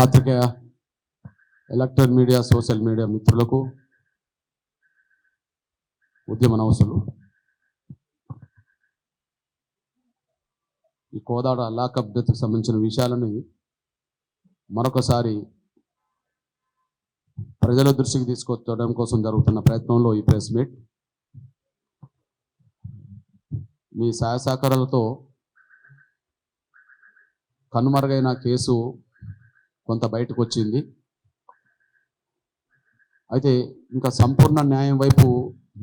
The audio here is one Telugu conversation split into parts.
పాత్రికేయ ఎలక్ట్రానిక్ మీడియా సోషల్ మీడియా మిత్రులకు ఉద్యమ నవసులు ఈ కోదాడ లాకప్ డెత్కు సంబంధించిన విషయాలను మరొకసారి ప్రజల దృష్టికి తీసుకొచ్చడం కోసం జరుగుతున్న ప్రయత్నంలో ఈ ప్రెస్ మీట్ మీ సహాయ సహకారాలతో కనుమరుగైన కేసు కొంత బయటకు వచ్చింది. అయితే ఇంకా సంపూర్ణ న్యాయం వైపు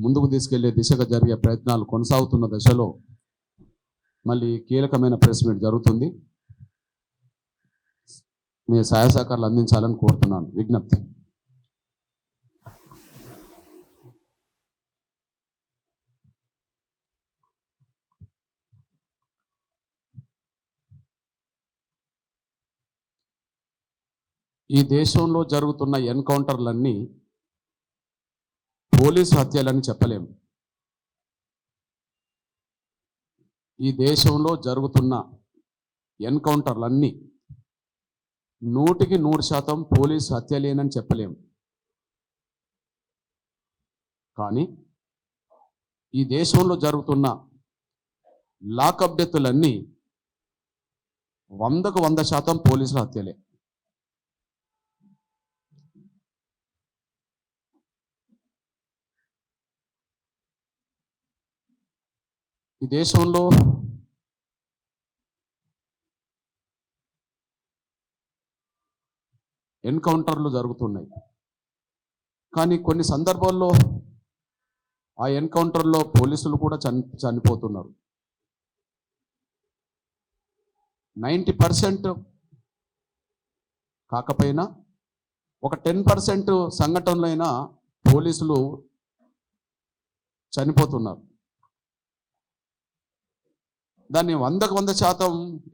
ముందుకు తీసుకెళ్లే దిశగా జరిగే ప్రయత్నాలు కొనసాగుతున్న దశలో మళ్ళీ కీలకమైన ప్రెస్ మీట్ జరుగుతుంది. మీ సహాయ సహకారాలు అందించాలని కోరుతున్నాను. విజ్ఞప్తి. ఈ దేశంలో జరుగుతున్న ఎన్కౌంటర్లన్నీ పోలీసు హత్యలని చెప్పలేము. ఈ దేశంలో జరుగుతున్న ఎన్కౌంటర్లన్నీ 100% పోలీసు హత్యలేనని చెప్పలేము. కానీ ఈ దేశంలో జరుగుతున్న లాకప్ డెత్తులన్నీ 100% పోలీసుల హత్యలే. ఈ దేశంలో ఎన్కౌంటర్లు జరుగుతున్నాయి. కానీ కొన్ని సందర్భాల్లో ఆ ఎన్కౌంటర్లో పోలీసులు కూడా చనిపోతున్నారు. 90% కాకపోయినా ఒక 10% సంఘటనలో అయినా పోలీసులు చనిపోతున్నారు. దాన్ని 100%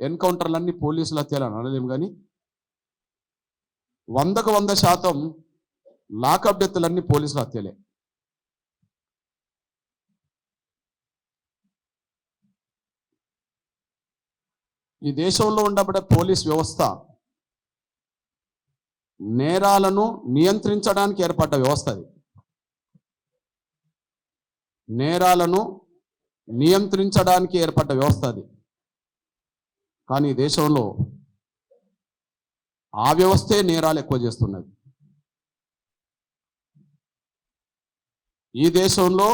ఎన్కౌంటర్లన్నీ పోలీసులు హత్యలని అనలేము. కానీ 100% లాకప్ డెత్తులన్నీ పోలీసుల హత్యలే. ఈ దేశంలో ఉండబడే పోలీస్ వ్యవస్థ నేరాలను నియంత్రించడానికి ఏర్పడ్డ వ్యవస్థ. అది నేరాలను నియంత్రించడానికి ఏర్పడ్డ వ్యవస్థ అది. కానీ ఈ దేశంలో ఆ వ్యవస్థే నేరాలు ఎక్కువ చేస్తున్నది. ఈ దేశంలో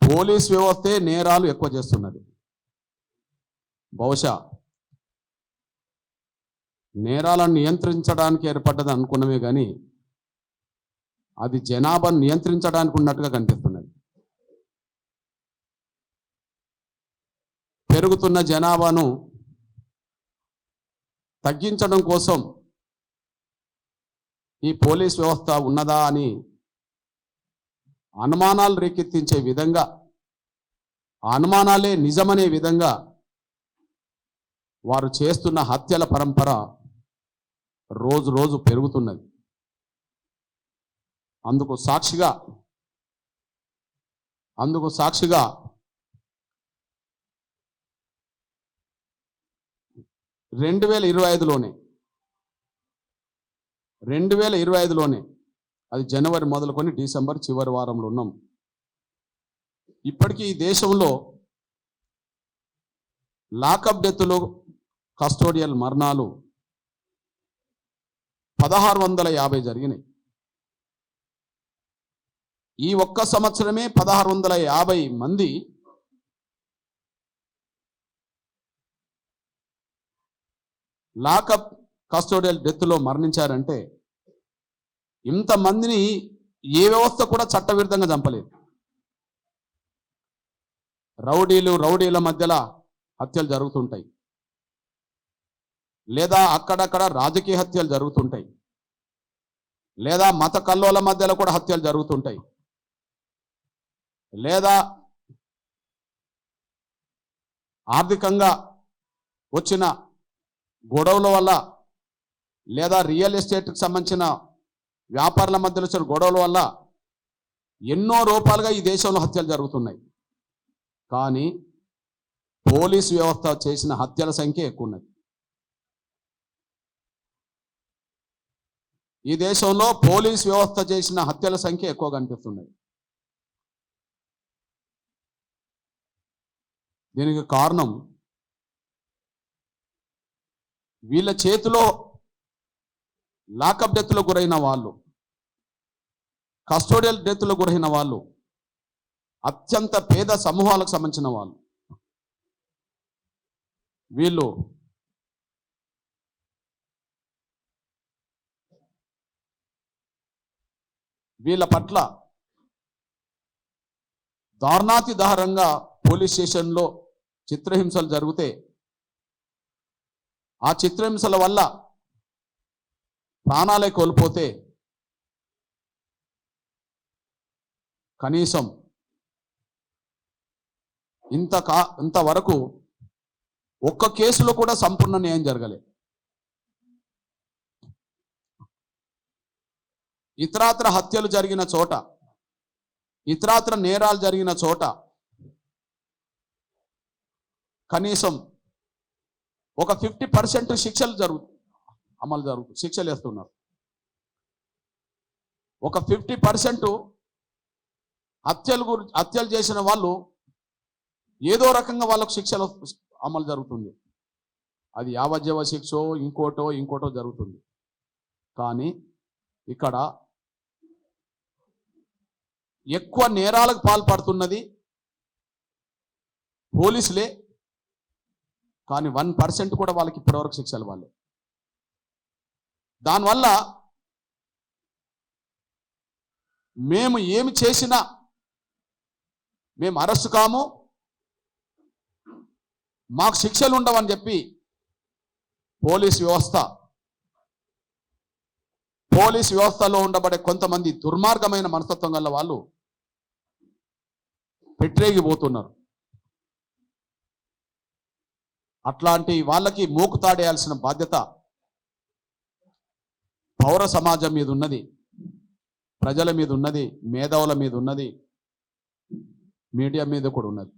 పోలీస్ వ్యవస్థే నేరాలు ఎక్కువ చేస్తున్నది. బహుశా నేరాలను నియంత్రించడానికి ఏర్పడ్డది అనుకున్నమే కానీ అది జనాభాను నియంత్రించడానికి ఉన్నట్టుగా కనిపిస్తున్నది. పెరుగుతున్న జనాభాను తగ్గించడం కోసం ఈ పోలీస్ వ్యవస్థ ఉన్నదా అని అనుమానాలు రేకెత్తించే విధంగా, అనుమానాలే నిజమనే విధంగా వారు చేస్తున్న హత్యల పరంపర రోజు రోజు పెరుగుతున్నది. అందుకు సాక్షిగా 2025లోనే అది జనవరి మొదలుకొని డిసెంబర్ చివరి వారంలో ఉన్నాం. ఇప్పటికీ ఈ దేశంలో లాకప్ డెత్తులు, కస్టోడియల్ మరణాలు 1650 జరిగినాయి. ఈ ఒక్క సంవత్సరమే 1650 మంది లాకప్ కస్టోడియల్ డెత్లో మరణించారంటే ఇంతమందిని ఏ వ్యవస్థ కూడా చట్టవిరుద్ధంగా చంపలేదు. రౌడీల మధ్యలో హత్యలు జరుగుతుంటాయి, లేదా అక్కడక్కడ రాజకీయ హత్యలు జరుగుతుంటాయి, లేదా మత కల్లోల మధ్యలో కూడా హత్యలు జరుగుతుంటాయి, లేదా ఆర్థికంగా వచ్చిన గొడవల వల్ల, లేదా రియల్ ఎస్టేట్కి సంబంధించిన వ్యాపారుల మధ్యలో వచ్చిన గొడవల వల్ల ఎన్నో రూపాలుగా ఈ దేశంలో హత్యలు జరుగుతున్నాయి. కానీ పోలీసు వ్యవస్థ చేసిన హత్యల సంఖ్య ఎక్కువ ఉన్నది. ఈ దేశంలో పోలీస్ వ్యవస్థ చేసిన హత్యల సంఖ్య ఎక్కువ కనిపిస్తున్నాయి. దీనికి కారణం వీళ్ళ చేతిలో లాకప్ డెత్లో గురైన వాళ్ళు, కస్టోడియల్ డెత్లో గురైన వాళ్ళు అత్యంత పేద సమూహాలకు సంబంధించిన వాళ్ళు. వీళ్ళ పట్ల దారుణాతి దారుణంగా పోలీస్ స్టేషన్లో చిత్రహింసలు జరిగితే ఆ చిత్రహింసల వల్ల ప్రాణాలే కోల్పోతే కనీసం ఇంతవరకు ఒక్క కేసులో కూడా సంపూర్ణ న్యాయం జరగలే. ఇతరాత్ర హత్యలు జరిగిన చోట, ఇతరాత్ర నేరాలు జరిగిన చోట కనీసం ఒక 50% శిక్షలు అమలు జరుగుతుంది, శిక్షలు వేస్తున్నారు. ఒక 50% హత్యలు చేసిన వాళ్ళు ఏదో రకంగా వాళ్ళకు శిక్షలు అమలు జరుగుతుంది. అది యావజ్జీవ శిక్షో ఇంకోటో జరుగుతుంది. కానీ ఇక్కడ ఎక్కువ నేరాలకు పాల్పడుతున్నది పోలీసులే. కానీ 1% కూడా వాళ్ళకి ఇప్పటివరకు శిక్షలు వాళ్ళే. దానివల్ల మేము ఏమి చేసినా మేము అరెస్ట్ కాము, మాకు శిక్షలు ఉండవని చెప్పి పోలీస్ వ్యవస్థలో ఉండబడే కొంతమంది దుర్మార్గమైన మనస్తత్వం గల వాళ్ళు పెట్టరేగిపోతున్నారు. అట్లాంటి వాళ్ళకి మూకుతాడేయాల్సిన బాధ్యత పౌర సమాజం మీద ఉన్నది, ప్రజల మీద ఉన్నది, మేధావుల మీద ఉన్నది, మీడియా మీద కూడా ఉన్నది.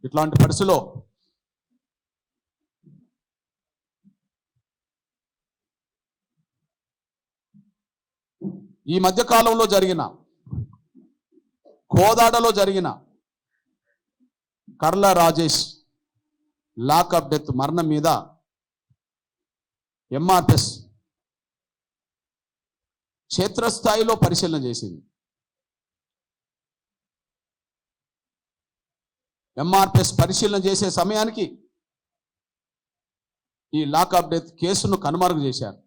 ఇట్లాంటి పరిస్థితిలో ఈ మధ్యకాలంలో జరిగిన కోదాడలో జరిగిన కర్ల రాజేష్ లాకప్ డెత్ మరణం మీద ఎంఆర్పిఎస్ క్షేత్రస్థాయిలో పరిశీలన చేసింది. ఎంఆర్పిఎస్ పరిశీలన చేసే సమయానికి ఈ లాకప్ డెత్ కేసును కనుమరుగు చేశారు.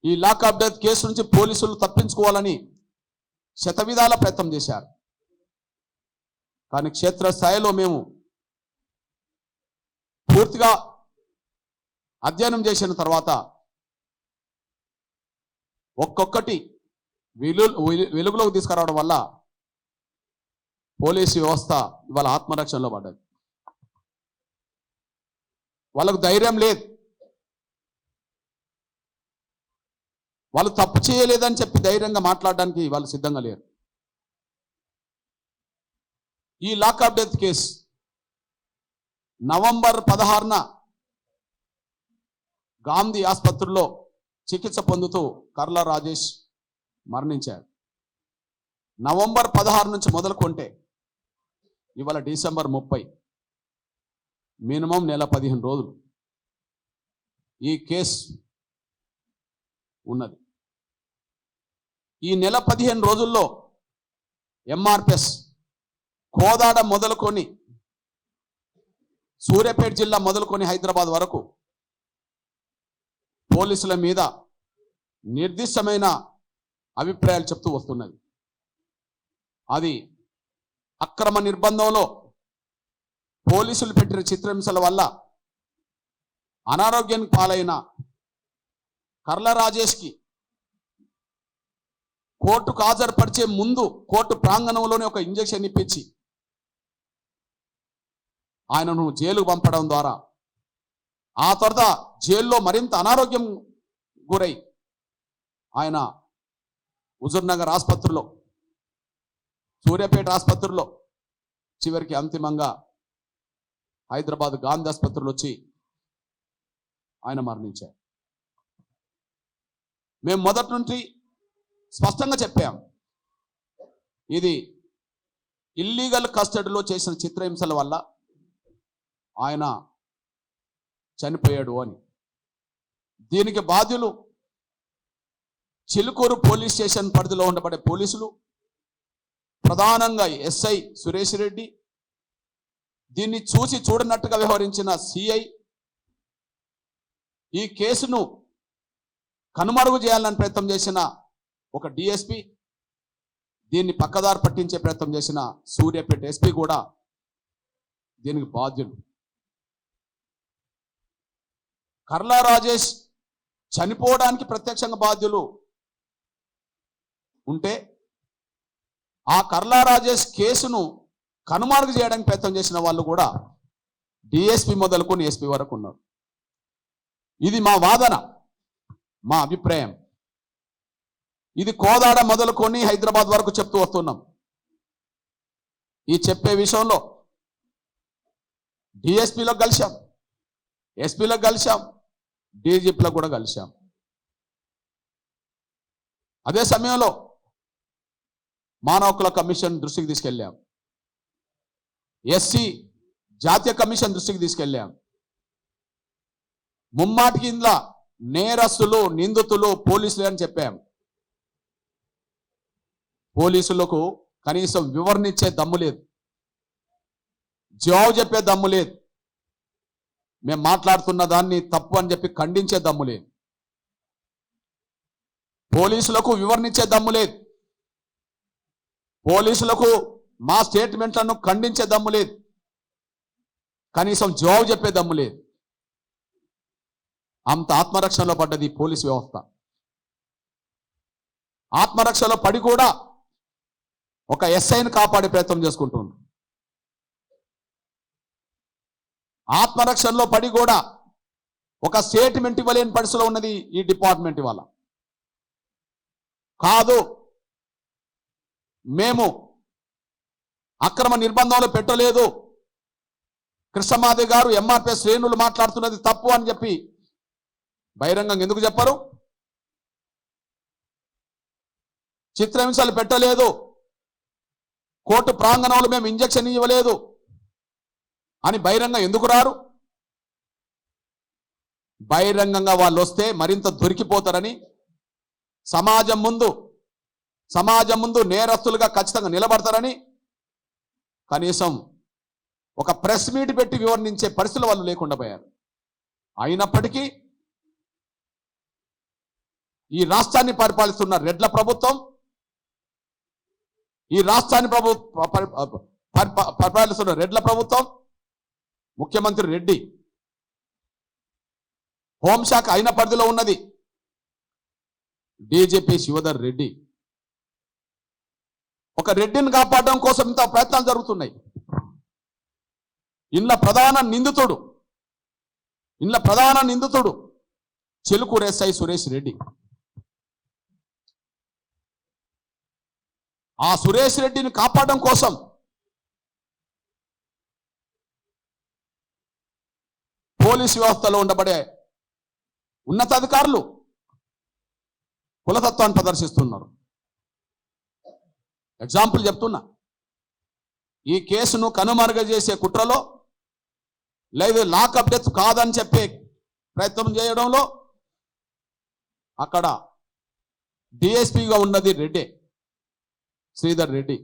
ఈ లాకప్ డెత్ కేసు నుంచి పోలీసులు తప్పించుకోవాలని శతవిధాల ప్రయత్నం చేశారు. కానీ క్షేత్రస్థాయిలో మేము పూర్తిగా అధ్యయనం చేసిన తర్వాత ఒక్కొక్కటి వెలుగులోకి తీసుకురావడం వల్ల పోలీసు వ్యవస్థ ఇవాళ ఆత్మరక్షణలో పడ్డది. వాళ్ళకు ధైర్యం లేదు, వాళ్ళు తప్పు చేయలేదని చెప్పి ధైర్యంగా మాట్లాడడానికి వాళ్ళు సిద్ధంగా లేరు. ఈ లాకప్ డెత్ కేసు నవంబర్ 16న గాంధీ ఆసుపత్రిలో చికిత్స పొందుతూ కర్ల రాజేష్ మరణించారు. నవంబర్ 16 నుంచి మొదలుకుంటే ఇవాళ డిసెంబర్ 30, మినిమం నెల 15 రోజులు ఈ కేసు ఉన్నది. ఈ నెల 15 రోజుల్లో ఎంఆర్పిఎస్ కోదాడ మొదలుకొని సూర్యాపేట జిల్లా మొదలుకొని హైదరాబాద్ వరకు పోలీసుల మీద నిర్దిష్టమైన అభిప్రాయాలు చెప్తూ వస్తున్నది. అది అక్రమ నిర్బంధంలో పోలీసులు పెట్టిన చిత్రహింసల వల్ల అనారోగ్యానికి పాలైన కర్ల రాజేష్కి కోర్టుకు హాజరుపరిచే ముందు కోర్టు ప్రాంగణంలోనే ఒక ఇంజెక్షన్ ఇప్పించి ఆయనను జైలుకు పంపడం ద్వారా ఆ తర్వాత జైల్లో మరింత అనారోగ్యం గురై ఆయన హుజూర్నగర్ ఆసుపత్రిలో, సూర్యాపేట ఆసుపత్రిలో చివరికి అంతిమంగా హైదరాబాద్ గాంధీ ఆసుపత్రిలో వచ్చి ఆయన మరణించారు. మేము మొదటి నుండి స్పష్టంగా చెప్పాం, ఇది ఇల్లీగల్ కస్టడీలో చేసిన చిత్రహింసల వల్ల ఆయన చనిపోయాడు అని. దీనికి బాధ్యులు చిలుకూరు పోలీస్ స్టేషన్ పరిధిలో ఉండబడే పోలీసులు, ప్రధానంగా ఎస్ఐ సురేష్ రెడ్డి, దీన్ని చూసి చూడనట్టుగా వ్యవహరించిన సిఐ, ఈ కేసును కనుమరుగు చేయాలని ప్రయత్నం చేసిన ఒక డిఎస్పి, దీన్ని పక్కదారి పట్టించే ప్రయత్నం చేసిన సూర్యాపేట ఎస్పీ కూడా దీనికి బాధ్యులు. కర్లా రాజేష్ చనిపోవడానికి ప్రత్యక్షంగా బాధ్యులు ఉంటే, ఆ కర్లా రాజేష్ కేసును కనుమరుగు చేయడానికి ప్రయత్నం చేసిన వాళ్ళు కూడా డిఎస్పి మొదలుకొని ఎస్పీ వరకు ఉన్నారు. ఇది మా వాదన, మా అభిప్రాయం. ఇది కోదాడ మొదలుకొని హైదరాబాద్ వరకు చెప్తూ వస్తున్నాం. ఈ చెప్పే విషయంలో డిఎస్పీలో కలిశాం, ఎస్పీలో కలిశాం, డీజీపీలో కూడా కలిశాం. అదే సమయంలో మానవ హక్కుల కమిషన్ దృష్టికి తీసుకెళ్ళాం, ఎస్సీ జాతీయ కమిషన్ దృష్టికి తీసుకెళ్ళాం. ముమ్మాటికి ఇందులో నేరస్తులు, నిందితులు పోలీసులు అని చెప్పాం. పోలీసులకు కనీసం వివరణ ఇచ్చే దమ్ము లేదు, జవాబు చెప్పే దమ్ము లేదు, మేము మాట్లాడుతున్న దాన్ని తప్పు అని చెప్పి ఖండించే దమ్ము లేదు. పోలీసులకు వివరణ ఇచ్చే దమ్ము లేదు, పోలీసులకు మా స్టేట్మెంట్లను ఖండించే దమ్ము లేదు, కనీసం జవాబు చెప్పే దమ్ము లేదు. అంత ఆత్మరక్షణలో పడ్డది పోలీసు వ్యవస్థ. ఆత్మరక్షలో పడి కూడా ఒక ఎస్ఐని కాపాడే ప్రయత్నం చేసుకుంటుంది. ఆత్మరక్షణలో పడి కూడా ఒక స్టేట్మెంట్ ఇవ్వలేని పరిస్థితిలో ఉన్నది ఈ డిపార్ట్మెంట్ వల్ల. కాదు, మేము అక్రమ నిర్బంధంలో పెట్టలేదు, కృష్ణమాదేవి గారు ఎంఆర్పీఎస్ శ్రేణులు మాట్లాడుతున్నది తప్పు అని చెప్పి బహిరంగంగా ఎందుకు చెప్పరు? చిత్రహింసలు పెట్టలేదు, కోర్టు ప్రాంగణంలో మేము ఇంజక్షన్ ఇవ్వలేదు అని బహిరంగంగా ఎందుకు రారు? బహిరంగంగా వాళ్ళు వస్తే మరింత దొరికిపోతారని సమాజం ముందు నేరస్తులుగా ఖచ్చితంగా నిలబడతారని కనీసం ఒక ప్రెస్ మీట్ పెట్టి వివరించే పరిస్థితులు వాళ్ళు లేకుండా పోయారు. అయినప్పటికీ ఈ రాష్ట్రాన్ని పరిపాలిస్తున్న రెడ్ల ప్రభుత్వం, ఈ రాష్ట్రాన్ని పరిపాలిస్తున్న రెడ్ల ప్రభుత్వం, ముఖ్యమంత్రి రెడ్డి, హోంశాఖ అయిన పరిధిలో ఉన్నది డీజీపీ శివధర్ రెడ్డి. ఒక రెడ్డిని కాపాడడం కోసం ఇంత ప్రయత్నాలు జరుగుతున్నాయి. ఇందులో ప్రధాన నిందితుడు చిలుకూరు ఎస్ఐ సురేష్ రెడ్డి. ఆ సురేష్ రెడ్డిని కాపాడడం కోసం పోలీసు వ్యవస్థలో ఉండబడే ఉన్నతాధికారులు కులతత్వాన్ని ప్రదర్శిస్తున్నారు. ఎగ్జాంపుల్ చెప్తున్నా, ఈ కేసును కనుమరుగు చేసే కుట్రలో, లేదు లాకప్ డెత్ కాదని చెప్పే ప్రయత్నం చేయడంలో అక్కడ డిఎస్పీగా ఉన్నది రెడ్డి, శ్రీధర్ రెడ్డి.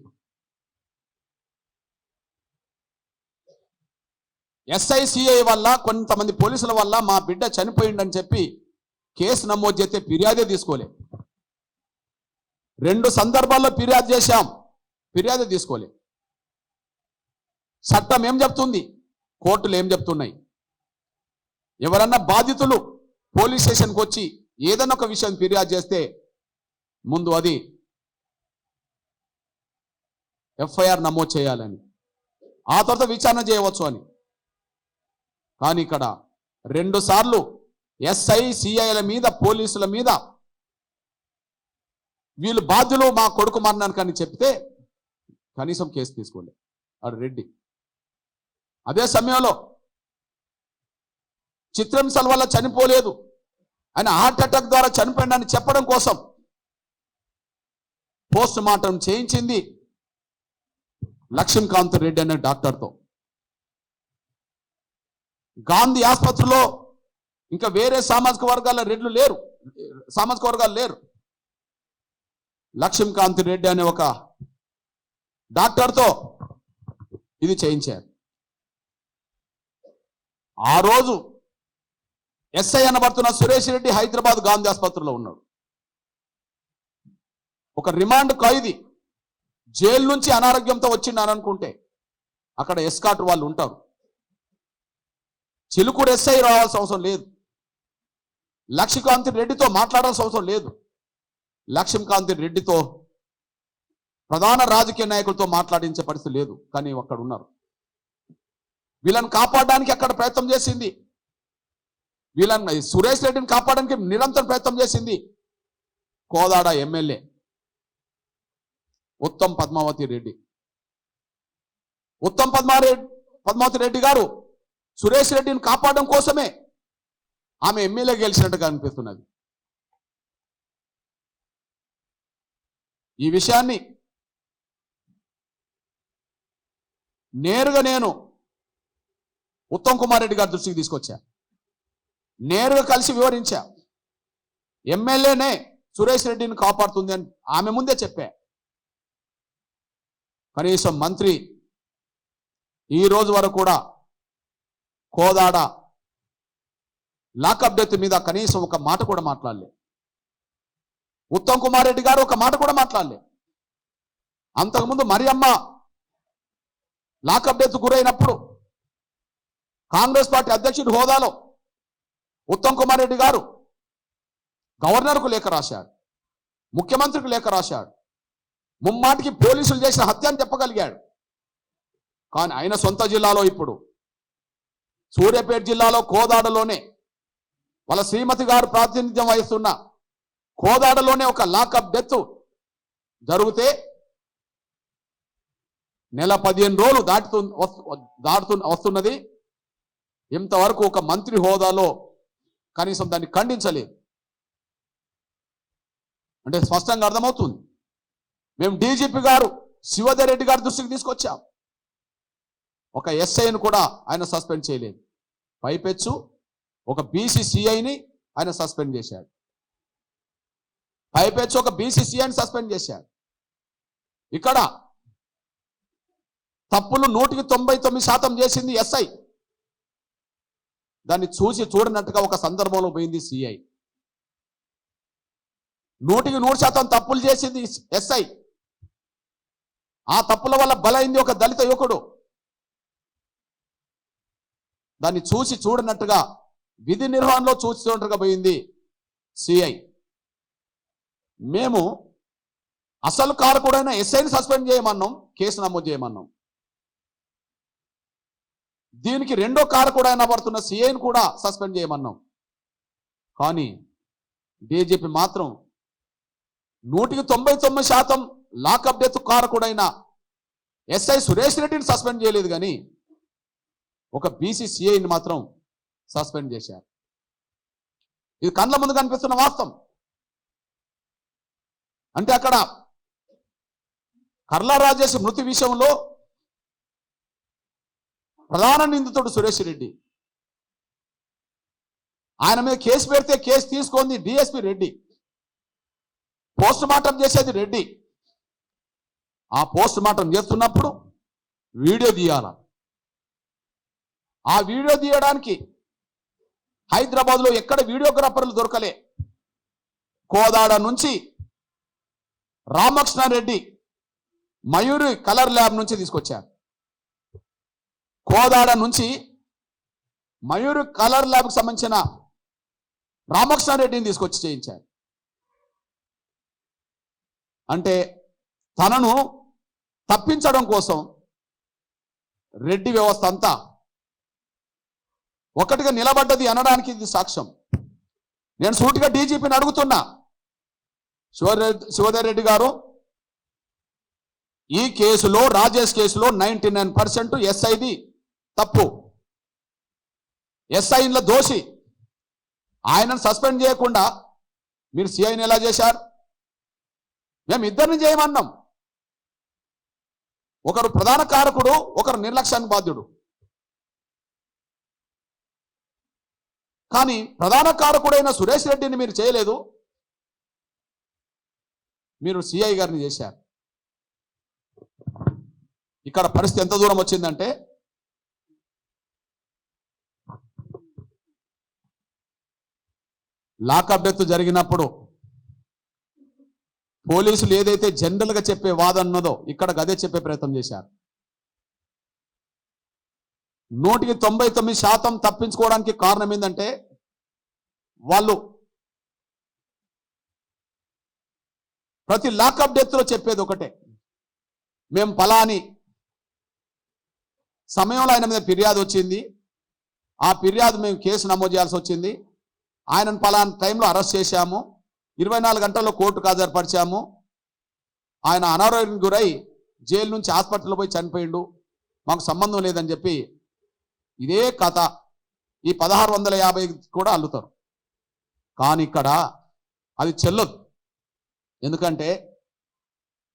ఎస్ఐసిఐ వల్ల, కొంతమంది పోలీసుల వల్ల మా బిడ్డ చనిపోయిందని చెప్పి కేసు నమోదు చేస్తే ఫిర్యాదే తీసుకోలే. 2 సందర్భాల్లో ఫిర్యాదు చేశాం, ఫిర్యాదు తీసుకోలే. చట్టం ఏం చెప్తుంది, కోర్టులు ఏం చెప్తున్నాయి? ఎవరన్నా బాధితులు పోలీస్ స్టేషన్కి వచ్చి ఏదైనా ఒక విషయం ఫిర్యాదు చేస్తే ముందు అది ఎఫ్ఐఆర్ నమోదు చేయాలని, ఆ తర్వాత విచారణ చేయవచ్చు అని. కానీ ఇక్కడ 2 సార్లు ఎస్ఐ సిఐల మీద, పోలీసుల మీద వీళ్ళు బాధ్యులు మా కొడుకు మరణానికి అని చెప్తే కనీసం కేసు తీసుకోలే ఆడు రెడ్డి. అదే సమయంలో చిత్రహింసల వల్ల చనిపోలేదు, ఆయన హార్ట్ అటాక్ ద్వారా చనిపోయిందని చెప్పడం కోసం పోస్ట్ మార్టం చేయించింది లక్ష్మీకాంత్ రెడ్డి అనే డాక్టర్తో. గాంధీ ఆసుపత్రిలో ఇంకా వేరే సామాజిక వర్గాల లేరు. లక్ష్మీకాంత్ రెడ్డి అనే ఒక డాక్టర్తో ఇది చేయించారు. ఆ రోజు ఎస్ఐ అనబడుతున్న సురేష్ రెడ్డి హైదరాబాద్ గాంధీ ఆసుపత్రిలో ఉన్నాడు. ఒక రిమాండ్ ఖైదీ జైలు నుంచి అనారోగ్యంతో వచ్చిందని అనుకుంటే అక్కడ ఎస్కాట్ వాళ్ళు ఉంటారు. చిలుకూరు ఎస్ఐ రావాల్సిన అవసరం లేదు, లక్ష్మీకాంత్ రెడ్డితో మాట్లాడాల్సిన అవసరం లేదు. లక్ష్మీకాంత్ రెడ్డితో ప్రధాన రాజకీయ నాయకులతో మాట్లాడించే పరిస్థితి లేదు. కానీ అక్కడ ఉన్నారు. వీళ్ళని కాపాడడానికి అక్కడ ప్రయత్నం చేసింది, వీళ్ళని సురేష్ రెడ్డిని కాపాడడానికి నిరంతరం ప్రయత్నం చేసింది కోదాడ ఎమ్మెల్యే ఉత్తమ్ పద్మావతి రెడ్డి. ఉత్తమ్ పద్మావతి రెడ్డి గారు సురేష్ రెడ్డిని కాపాడడం కోసమే ఆమె ఎమ్మెల్యే గెలిచినట్టుగా అనిపిస్తున్నది. ఈ విషయాన్ని నేరుగా నేను ఉత్తమ్ కుమార్ రెడ్డి గారి దృష్టికి తీసుకొచ్చా, నేరుగా కలిసి వివరించా. ఎమ్మెల్యేనే సురేష్ రెడ్డిని కాపాడుతుంది అని ఆమె ముందే చెప్పా. కనీసం మంత్రి ఈ రోజు వరకు కూడా కోదాడ లాకప్ డెత్ మీద కనీసం ఒక మాట కూడా మాట్లాడలే. ఉత్తమ్ కుమార్ రెడ్డి గారు ఒక మాట కూడా మాట్లాడలే. అంతకుముందు మరియమ్మ లాకప్ డెత్ గురైనప్పుడు కాంగ్రెస్ పార్టీ అధ్యక్షుడి హోదాలో ఉత్తమ్ కుమార్ రెడ్డి గారు గవర్నర్కు లేఖ రాశాడు, ముఖ్యమంత్రికి లేఖ రాశాడు, ముమ్మాటికి పోలీసులు చేసిన హత్య అని చెప్పగలిగాడు. కానీ ఆయన సొంత జిల్లాలో, ఇప్పుడు సూర్యాపేట జిల్లాలో కోదాడలోనే వాళ్ళ శ్రీమతి గారు ప్రాతినిధ్యం వహిస్తున్న కోదాడలోనే ఒక లాకప్ డెత్ జరిగితే నెల 15 రోజులు వస్తున్నది. ఇంతవరకు ఒక మంత్రి హోదాలో కనీసం దాన్ని ఖండించలేదు. అంటే స్పష్టంగా అర్థమవుతుంది. మేము డీజీపీ గారు శివధర్ రెడ్డి గారి దృష్టికి తీసుకొచ్చాం. ఒక ఎస్ఐని కూడా ఆయన సస్పెండ్ చేయలేదు. పైపెచ్చు ఒక బీసీసీఐని ఆయన సస్పెండ్ చేశాడు. పైపెచ్చు ఒక బీసీసీఐని సస్పెండ్ చేశాడు. ఇక్కడ తప్పులు 99% చేసింది ఎస్ఐ. దాన్ని చూడనట్టుగా ఒక సందర్భంలో పోయింది సిఐ. 100% తప్పులు చేసింది ఎస్ఐ. ఆ తప్పుల వల్ల బలైంది ఒక దళిత యువకుడు. దాన్ని చూడనట్టుగా విధి నిర్వహణలో చూస్తున్నట్టుగా పోయింది సిఐ. మేము అసలు కారకుడైన ఎస్ఐని సస్పెండ్ చేయమన్నాం, కేసు నమోదు చేయమన్నాం. దీనికి రెండో కారకుడైన పడుతున్న సిఐని కూడా సస్పెండ్ చేయమన్నాం. కానీ డీజీపీ మాత్రం 99% లాకప్ డెత్ కారకుడైన ఎస్ఐ సురేష్ రెడ్డిని సస్పెండ్ చేయలేదు, కానీ ఒక బీసీసీఐని మాత్రం సస్పెండ్ చేశారు. ఇది కళ్ళ ముందు కనిపిస్తున్న వాస్తవం. అంటే అక్కడ కర్లా రాజేష్ మృతి విషయంలో ప్రధాన నిందితుడు సురేష్ రెడ్డి. ఆయన మీద కేసు పెడితే కేసు తీసుకుంది డిఎస్పీ రెడ్డి, పోస్ట్ మార్టం చేసేది రెడ్డి. ఆ పోస్ట్ మార్టం చేస్తున్నప్పుడు వీడియో తీయాల. ఆ వీడియో తీయడానికి హైదరాబాద్లో ఎక్కడ వీడియోగ్రాఫర్లు దొరకలే. కోదాడ నుంచి రామకృష్ణారెడ్డి మయూరి కలర్ ల్యాబ్ నుంచి తీసుకొచ్చారు. కోదాడ నుంచి మయూరి కలర్ ల్యాబ్కి సంబంధించిన రామకృష్ణారెడ్డిని తీసుకొచ్చి చేయించారు. అంటే తనను తప్పించడం కోసం రెడ్డి వ్యవస్థ అంతా ఒకటిగా నిలబడ్డది అనడానికి ఇది సాక్ష్యం. నేను సూటిగా డీజీపీని అడుగుతున్నా, శివధర్ రెడ్డి గారు, ఈ కేసులో రాజేష్ కేసులో 99% ఎస్ఐది తప్పు. ఎస్ఐన్ల దోషి, ఆయనను సస్పెండ్ చేయకుండా మీరు సిఐని ఎలా చేశారు? మేము ఇద్దరిని చేయమన్నాం. ఒకరు ప్రధాన కారకుడు, ఒకరు నిర్లక్ష్యానికి బాధ్యుడు. కానీ ప్రధాన కారకుడైన సురేష్ రెడ్డిని మీరు చేయలేదు, మీరు సిఐ గారిని చేశారు. ఇక్కడ పరిస్థితి ఎంత దూరం వచ్చిందంటే లాకప్ డెత్ జరిగినప్పుడు పోలీసులు ఏదైతే జనరల్గా చెప్పే వాదన ఉన్నదో ఇక్కడ అదే చెప్పే ప్రయత్నం చేశారు. 99% తప్పించుకోవడానికి కారణం ఏంటంటే వాళ్ళు ప్రతి లాకప్ డెత్లో చెప్పేది ఒకటే, మేము పలాని సమయంలో ఆయన మీద ఫిర్యాదు వచ్చింది, ఆ ఫిర్యాదు మేము కేసు నమోదు చేయాల్సి వచ్చింది, ఆయనను పలానా టైంలో అరెస్ట్ చేశాము, 24 గంటల్లో కోర్టుకు హాజరుపరిచాము, ఆయన అనారోగ్యానికి గురై జైలు నుంచి హాస్పిటల్లో పోయి చనిపోయిండు, మాకు సంబంధం లేదని చెప్పి ఇదే కథ ఈ 1650 కూడా అల్లుతారు. కానీ ఇక్కడ అది చెల్లదు. ఎందుకంటే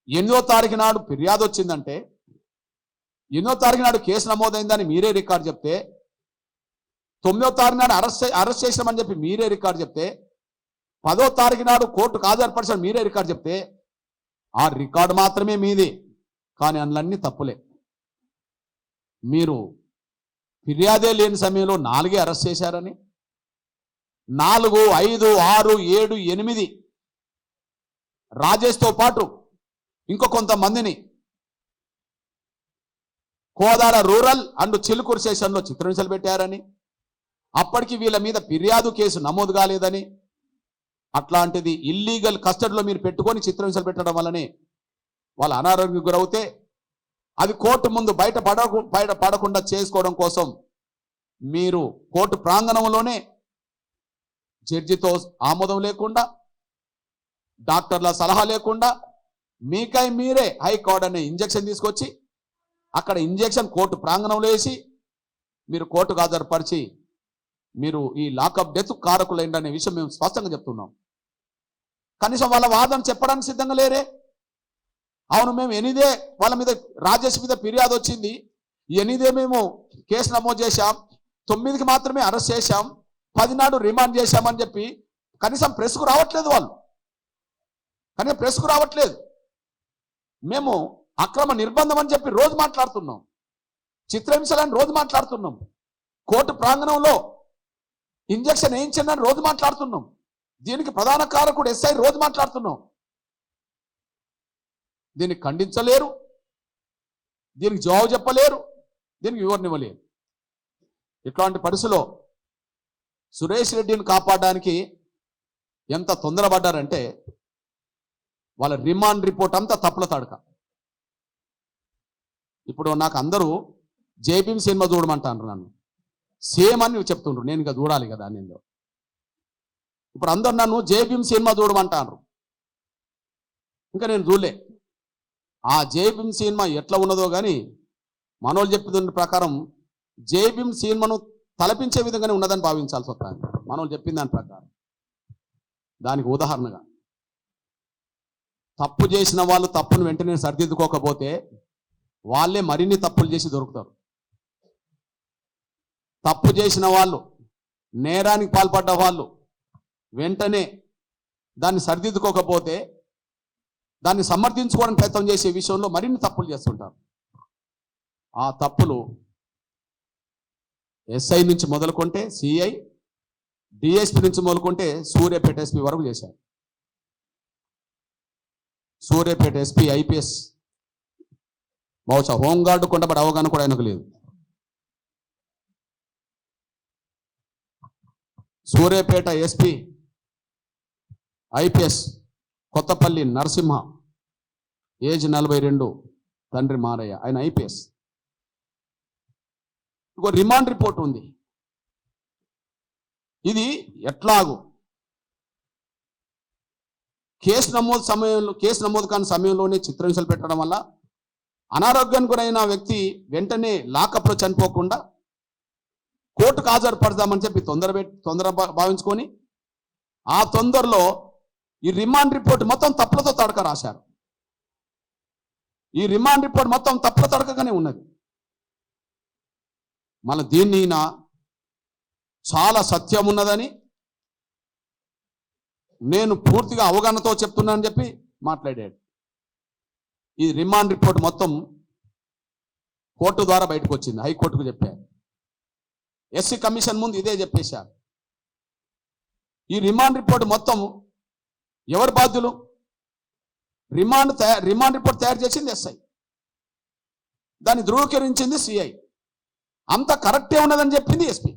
8వ తారీఖు నాడు ఫిర్యాదు వచ్చిందంటే 8వ తారీఖు నాడు కేసు నమోదైందని మీరే రికార్డు చెప్తే, 9వ తారీఖు నాడు అరెస్ట్ చేసామని చెప్పి మీరే రికార్డు చెప్తే, 10వ తారీఖు నాడు కోర్టుకు హాజరుపరిచారు మీరే రికార్డు చెప్తే, ఆ రికార్డు మాత్రమే మీది, కానీ అందులన్నీ తప్పులే. మీరు ఫిర్యాదే లేని సమయంలో 4 అరెస్ట్ చేశారని, 4, 5, 6, 7, 8 రాజేష్తో పాటు ఇంకో కొంతమందిని కోదాడ రూరల్ అండ్ చిలుకూరు స్టేషన్లో చిత్రహింసలు పెట్టారని, అప్పటికి వీళ్ళ మీద ఫిర్యాదు కేసు నమోదు కాలేదని, అట్లాంటిది ఇల్లీగల్ కస్టడీలో మీరు పెట్టుకొని చిత్రహింసలు పెట్టడం వల్లనే వాళ్ళ అనారోగ్యం గురవుతే అది కోర్టు ముందు బయట పడకుండా చేసుకోవడం కోసం మీరు కోర్టు ప్రాంగణంలోనే జడ్జితో ఆమోదం లేకుండా, డాక్టర్ల సలహా లేకుండా మీకై మీరే హైకోర్టు అనే ఇంజెక్షన్ తీసుకొచ్చి అక్కడ ఇంజెక్షన్ కోర్టు ప్రాంగణంలో వేసి మీరు కోర్టుకు హాజరుపరిచి మీరు ఈ లాకప్ డెత్ కారకులైందనే విషయం మేము స్పష్టంగా చెప్తున్నాం. కనీసం వాళ్ళ వాదన చెప్పడానికి సిద్ధంగా లేరే. అవును, మేము 8 వాళ్ళ మీద రాజేష్ మీద ఫిర్యాదు వచ్చింది, 8 మేము కేసు నమోదు చేశాం, 9కి మాత్రమే అరెస్ట్ చేశాం, 10 నాడు రిమాండ్ చేశామని చెప్పి కనీసం ప్రెస్కు రావట్లేదు. వాళ్ళు కనీసం ప్రెస్కు రావట్లేదు. మేము అక్రమ నిర్బంధం అని చెప్పి రోజు మాట్లాడుతున్నాం, చిత్రహింసలని రోజు మాట్లాడుతున్నాం, కోర్టు ప్రాంగణంలో ఇంజక్షన్ వేయించండి రోజు మాట్లాడుతున్నాం, దీనికి ప్రధాన కారకుడు ఎస్ఐ రోజు మాట్లాడుతున్నాం. దీన్ని ఖండించలేరు, దీనికి జవాబు చెప్పలేరు, దీనికి వివరణ ఇవ్వలేరు. ఇట్లాంటి పరిస్థితిలో సురేష్ రెడ్డిని కాపాడడానికి ఎంత తొందరపడ్డారంటే వాళ్ళ రిమాండ్ రిపోర్ట్ అంతా తప్పుల తడక. ఇప్పుడు నాకు అందరూ జేబీఎం సినిమా చూడమంటారు, నన్ను సేమ్ అని చెప్తుండ్రు, నేను ఇంకా చూడాలి కదా. నేను ఇప్పుడు అందరు నన్ను జేబీఎం సినిమా చూడమంటారు, ఇంకా నేను చూడలే. ఆ జేబీఎం సినిమా ఎట్లా ఉన్నదో కానీ మనోళ్ళు చెప్పిన ప్రకారం జేబీఎం సినిమాను తలపించే విధంగానే ఉన్నదని భావించాల్సి వస్తుంది మనోళ్ళు చెప్పిన దాని ప్రకారం. దానికి ఉదాహరణగా తప్పు చేసిన వాళ్ళు తప్పును వెంటనే సరిదిద్దుకోకపోతే వాళ్ళే మరిన్ని తప్పులు చేసి దొరుకుతారు. తప్పు చేసిన వాళ్ళు, నేరానికి పాల్పడ్డ వాళ్ళు వెంటనే దాన్ని సరిదిద్దుకోకపోతే దాన్ని సమర్థించుకోవడానికి ప్రయత్నం చేసే విషయంలో మరిన్ని తప్పులు చేస్తుంటారు. ఆ తప్పులు ఎస్ఐ నుంచి మొదలుకుంటే సిఐ, డిఎస్పీ నుంచి మొదలుకుంటే సూర్యాపేట ఎస్పీ వరకు చేశారు. సూర్యాపేట ఎస్పీ ఐపీఎస్, బహుశా హోంగార్డు కొండబడి అవగాహన కూడా ఆయనకు లేదు. Suryapet SP IPS Kothapalli Narasimha, age 42, తండ్రి మారయ్య, ఆయన ఐపీఎస్. ఇంకో రిమాండ్ రిపోర్ట్ ఉంది. ఇది ఎట్లాగూ కేసు నమోదు కాని సమయంలోనే చిత్రహింసలు పెట్టడం వల్ల అనారోగ్యానికి గురైన వ్యక్తి వెంటనే లాకప్లో చనిపోకుండా కోర్టుకు హాజరుపడదామని చెప్పి తొందర భావించుకొని ఆ తొందరలో ఈ రిమాండ్ రిపోర్ట్ మొత్తం తప్పులతో తడక రాశారు. ఈ రిమాండ్ రిపోర్ట్ మొత్తం తప్పుల తడకగానే ఉన్నది. మళ్ళీ దీన్ని చాలా సత్యం ఉన్నదని నేను పూర్తిగా అవగాహనతో చెప్తున్నానని చెప్పి మాట్లాడాడు. ఈ రిమాండ్ రిపోర్ట్ మొత్తం కోర్టు ద్వారా బయటకు వచ్చింది, హైకోర్టుకు చెప్పారు. ఎస్సీ కమిషన్ ముందు ఇదే చెప్పేశారు. ఈ రిమాండ్ రిపోర్ట్ మొత్తం ఎవరు బాధ్యులు? రిమాండ్ రిపోర్ట్ తయారు చేసింది ఎస్ఐ, దాన్ని ధృవీకరించింది సిఐ. అంత కరెక్టే ఉన్నదని చెప్పింది ఎస్పీ.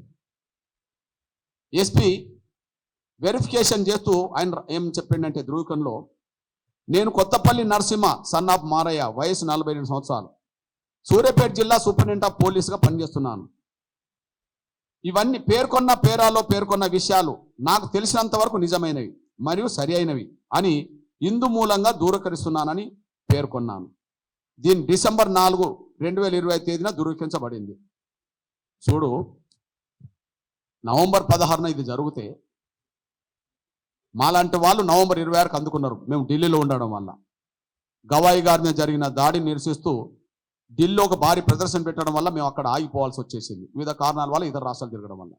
ఎస్పీ వెరిఫికేషన్ చేస్తూ ఆయన ఏం చెప్పిండంటే ధృవీకరణలో, నేను కొత్తపల్లి నరసింహ సన్ ఆఫ్ మారయ్య, వయసు 42 సంవత్సరాలు, సూర్యాపేట జిల్లా సూపరింటెండెంట్ ఆఫ్ పోలీసుగా పనిచేస్తున్నాను. ఇవన్నీ పేరాలో పేర్కొన్న విషయాలు నాకు తెలిసినంత వరకు నిజమైనవి మరియు సరి అయినవి అని ఇందు మూలంగా ధృవీకరిస్తున్నానని పేర్కొన్నాను. దీని డిసెంబర్ 4, 2020 తేదీన ధృవీకరించబడింది. చూడు, నవంబర్ 16న ఇది జరిగితే మాలాంటి వాళ్ళు నవంబర్ 26కి అందుకున్నారు. మేము ఢిల్లీలో ఉండడం వల్ల గవాయి గారి మీద జరిగిన దాడిని నిరసిస్తూ ఢిల్లీలో ఒక భారీ ప్రదర్శన పెట్టడం వల్ల మేము అక్కడ ఆగిపోవాల్సి వచ్చేసింది, వివిధ కారణాల వల్ల ఇతర రాష్ట్రాలు తిరగడం వల్ల.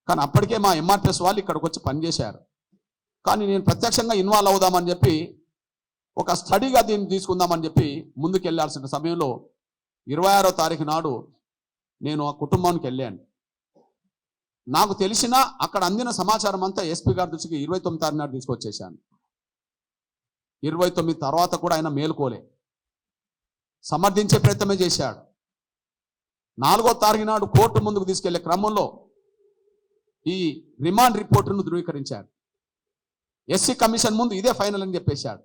కానీ అప్పటికే మా ఎంఆర్పిఎస్ వాళ్ళు ఇక్కడికి వచ్చి పనిచేశారు. కానీ నేను ప్రత్యక్షంగా ఇన్వాల్వ్ అవుదామని చెప్పి ఒక స్టడీగా దీన్ని తీసుకుందామని చెప్పి ముందుకు వెళ్ళాల్సిన సమయంలో 26వ తారీఖు నాడు నేను ఆ కుటుంబానికి వెళ్ళాను. నాకు తెలిసిన అక్కడ అందిన సమాచారం అంతా ఎస్పీ గారి దృష్టికి 29 తారీఖు నాడు తీసుకొచ్చేసాను. 29 తర్వాత కూడా ఆయన మేలుకోలే, సమర్థించే ప్రయత్నమే చేశాడు. 4వ తారీఖు నాడు కోర్టు ముందుకు తీసుకెళ్లే క్రమంలో ఈ రిమాండ్ రిపోర్టును ధృవీకరించాడు. ఎస్సీ కమిషన్ ముందు ఇదే ఫైనల్ అని చెప్పేశాడు.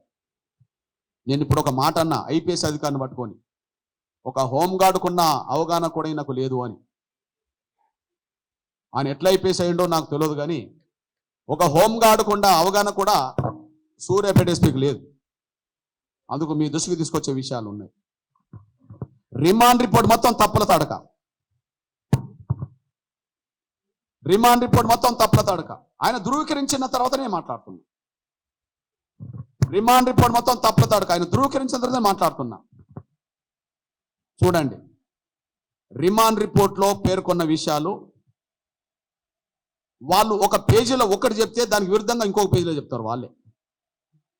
నేను ఇప్పుడు ఒక మాట అన్నా, ఐపీఎస్ అధికారిని పట్టుకొని, ఒక హోంగార్డుకున్న అవగాహన కూడా నాకు లేదు అని. ఆయన ఎట్లా ఐపీఎస్ అయ్యిండో నాకు తెలియదు, కానీ ఒక హోంగార్డుకున్న అవగాహన కూడా సూర్యాపేట ఎస్పీకి లేదు. అందుకు మీ దృష్టికి తీసుకొచ్చే విషయాలు ఉన్నాయి. రిమాండ్ రిపోర్ట్ మొత్తం తప్పుల తడక, రిమాండ్ రిపోర్ట్ మొత్తం తప్పుల తడక. ఆయన ధృవీకరించిన తర్వాతనే మాట్లాడుతున్నా. రిమాండ్ రిపోర్ట్ మొత్తం తప్పుల తడక, ఆయన ధృవీకరించిన తర్వాతనే మాట్లాడుతున్నా. చూడండి, రిమాండ్ రిపోర్ట్లో పేర్కొన్న విషయాలు వాళ్ళు ఒక పేజీలో ఒకటి చెప్తే దానికి విరుద్ధంగా ఇంకొక పేజీలో చెప్తారు వాళ్ళే,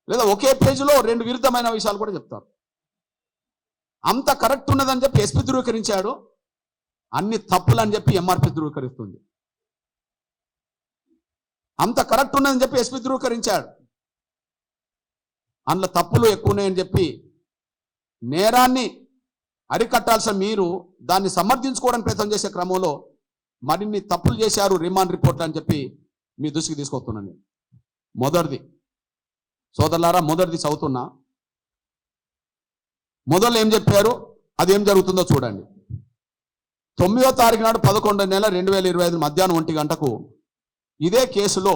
లేదా ఒకే పేజీలో 2 విరుద్ధమైన విషయాలు కూడా చెప్తారు. అంత కరెక్ట్ ఉన్నదని చెప్పి ఎస్పీ ధృవీకరించాడు, అన్ని తప్పులు అని చెప్పి ఎంఆర్పీ ధృవీకరిస్తుంది. అంత కరెక్ట్ ఉన్నదని చెప్పి ఎస్పీ ధృవీకరించాడు, అందులో తప్పులు ఎక్కువ ఉన్నాయని చెప్పి నేరాన్ని అరికట్టాల్సిన మీరు దాన్ని సమర్థించుకోవడానికి ప్రయత్నం చేసే క్రమంలో మరిన్ని తప్పులు చేశారు రిమాండ్ రిపోర్ట్లు అని చెప్పి మీ దృష్టికి తీసుకొస్తున్నాను. మొదటిది సోదరులారా, మొదటిది చదువుతున్నా. మొదలు ఏం చెప్పారు, అది ఏం జరుగుతుందో చూడండి. 9వ తారీఖు నాడు 11వ నెల 2025 మధ్యాహ్నం 1 గంటకు ఇదే కేసులో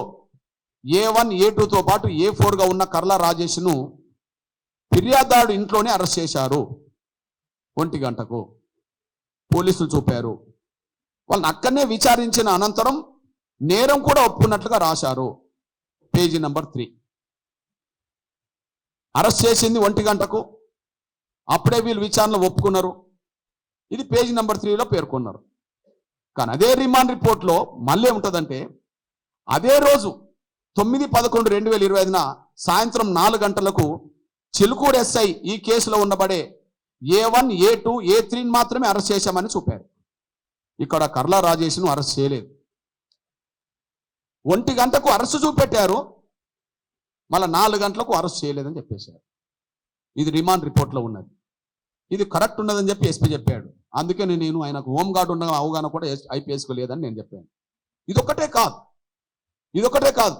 A1, A2తో పాటు A4గా ఉన్న కర్ల రాజేష్ను ఫిర్యాదుదారుడు ఇంట్లోనే అరెస్ట్ చేశారు. 1 గంటకు పోలీసులు చూపారు. వాళ్ళని అక్కడనే విచారించిన అనంతరం నేరం కూడా ఒప్పుకున్నట్లుగా రాశారు. Page number 3. అరెస్ట్ చేసింది 1 గంటకు, అప్పుడే వీళ్ళు విచారణలో ఒప్పుకున్నారు. ఇది పేజీ నెంబర్ 3లో పేర్కొన్నారు. కానీ అదే రిమాండ్ రిపోర్ట్లో మళ్ళీ ఉంటుందంటే, అదే రోజు 9/11/2025 సాయంత్రం 4 గంటలకు చిలుకూరు ఎస్ఐ ఈ కేసులో ఉండబడే A1, A2, A3 మాత్రమే అరెస్ట్ చేశామని చూపారు. ఇక్కడ కర్ల రాజేష్ను అరెస్ట్ చేయలేదు. 1 గంటకు అరెస్ట్ చూపెట్టారు, మళ్ళీ 4 గంటలకు అరెస్ట్ చేయలేదని చెప్పేశారు. ఇది రిమాండ్ రిపోర్ట్లో ఉన్నది. ఇది కరెక్ట్ ఉన్నదని చెప్పి ఎస్పీ చెప్పాడు. అందుకే నేను ఆయనకు హోంగార్డ్ ఉన్న అవగాహన కూడా ఐపీఎస్కు లేదని నేను చెప్పాను. ఇదొక్కటే కాదు,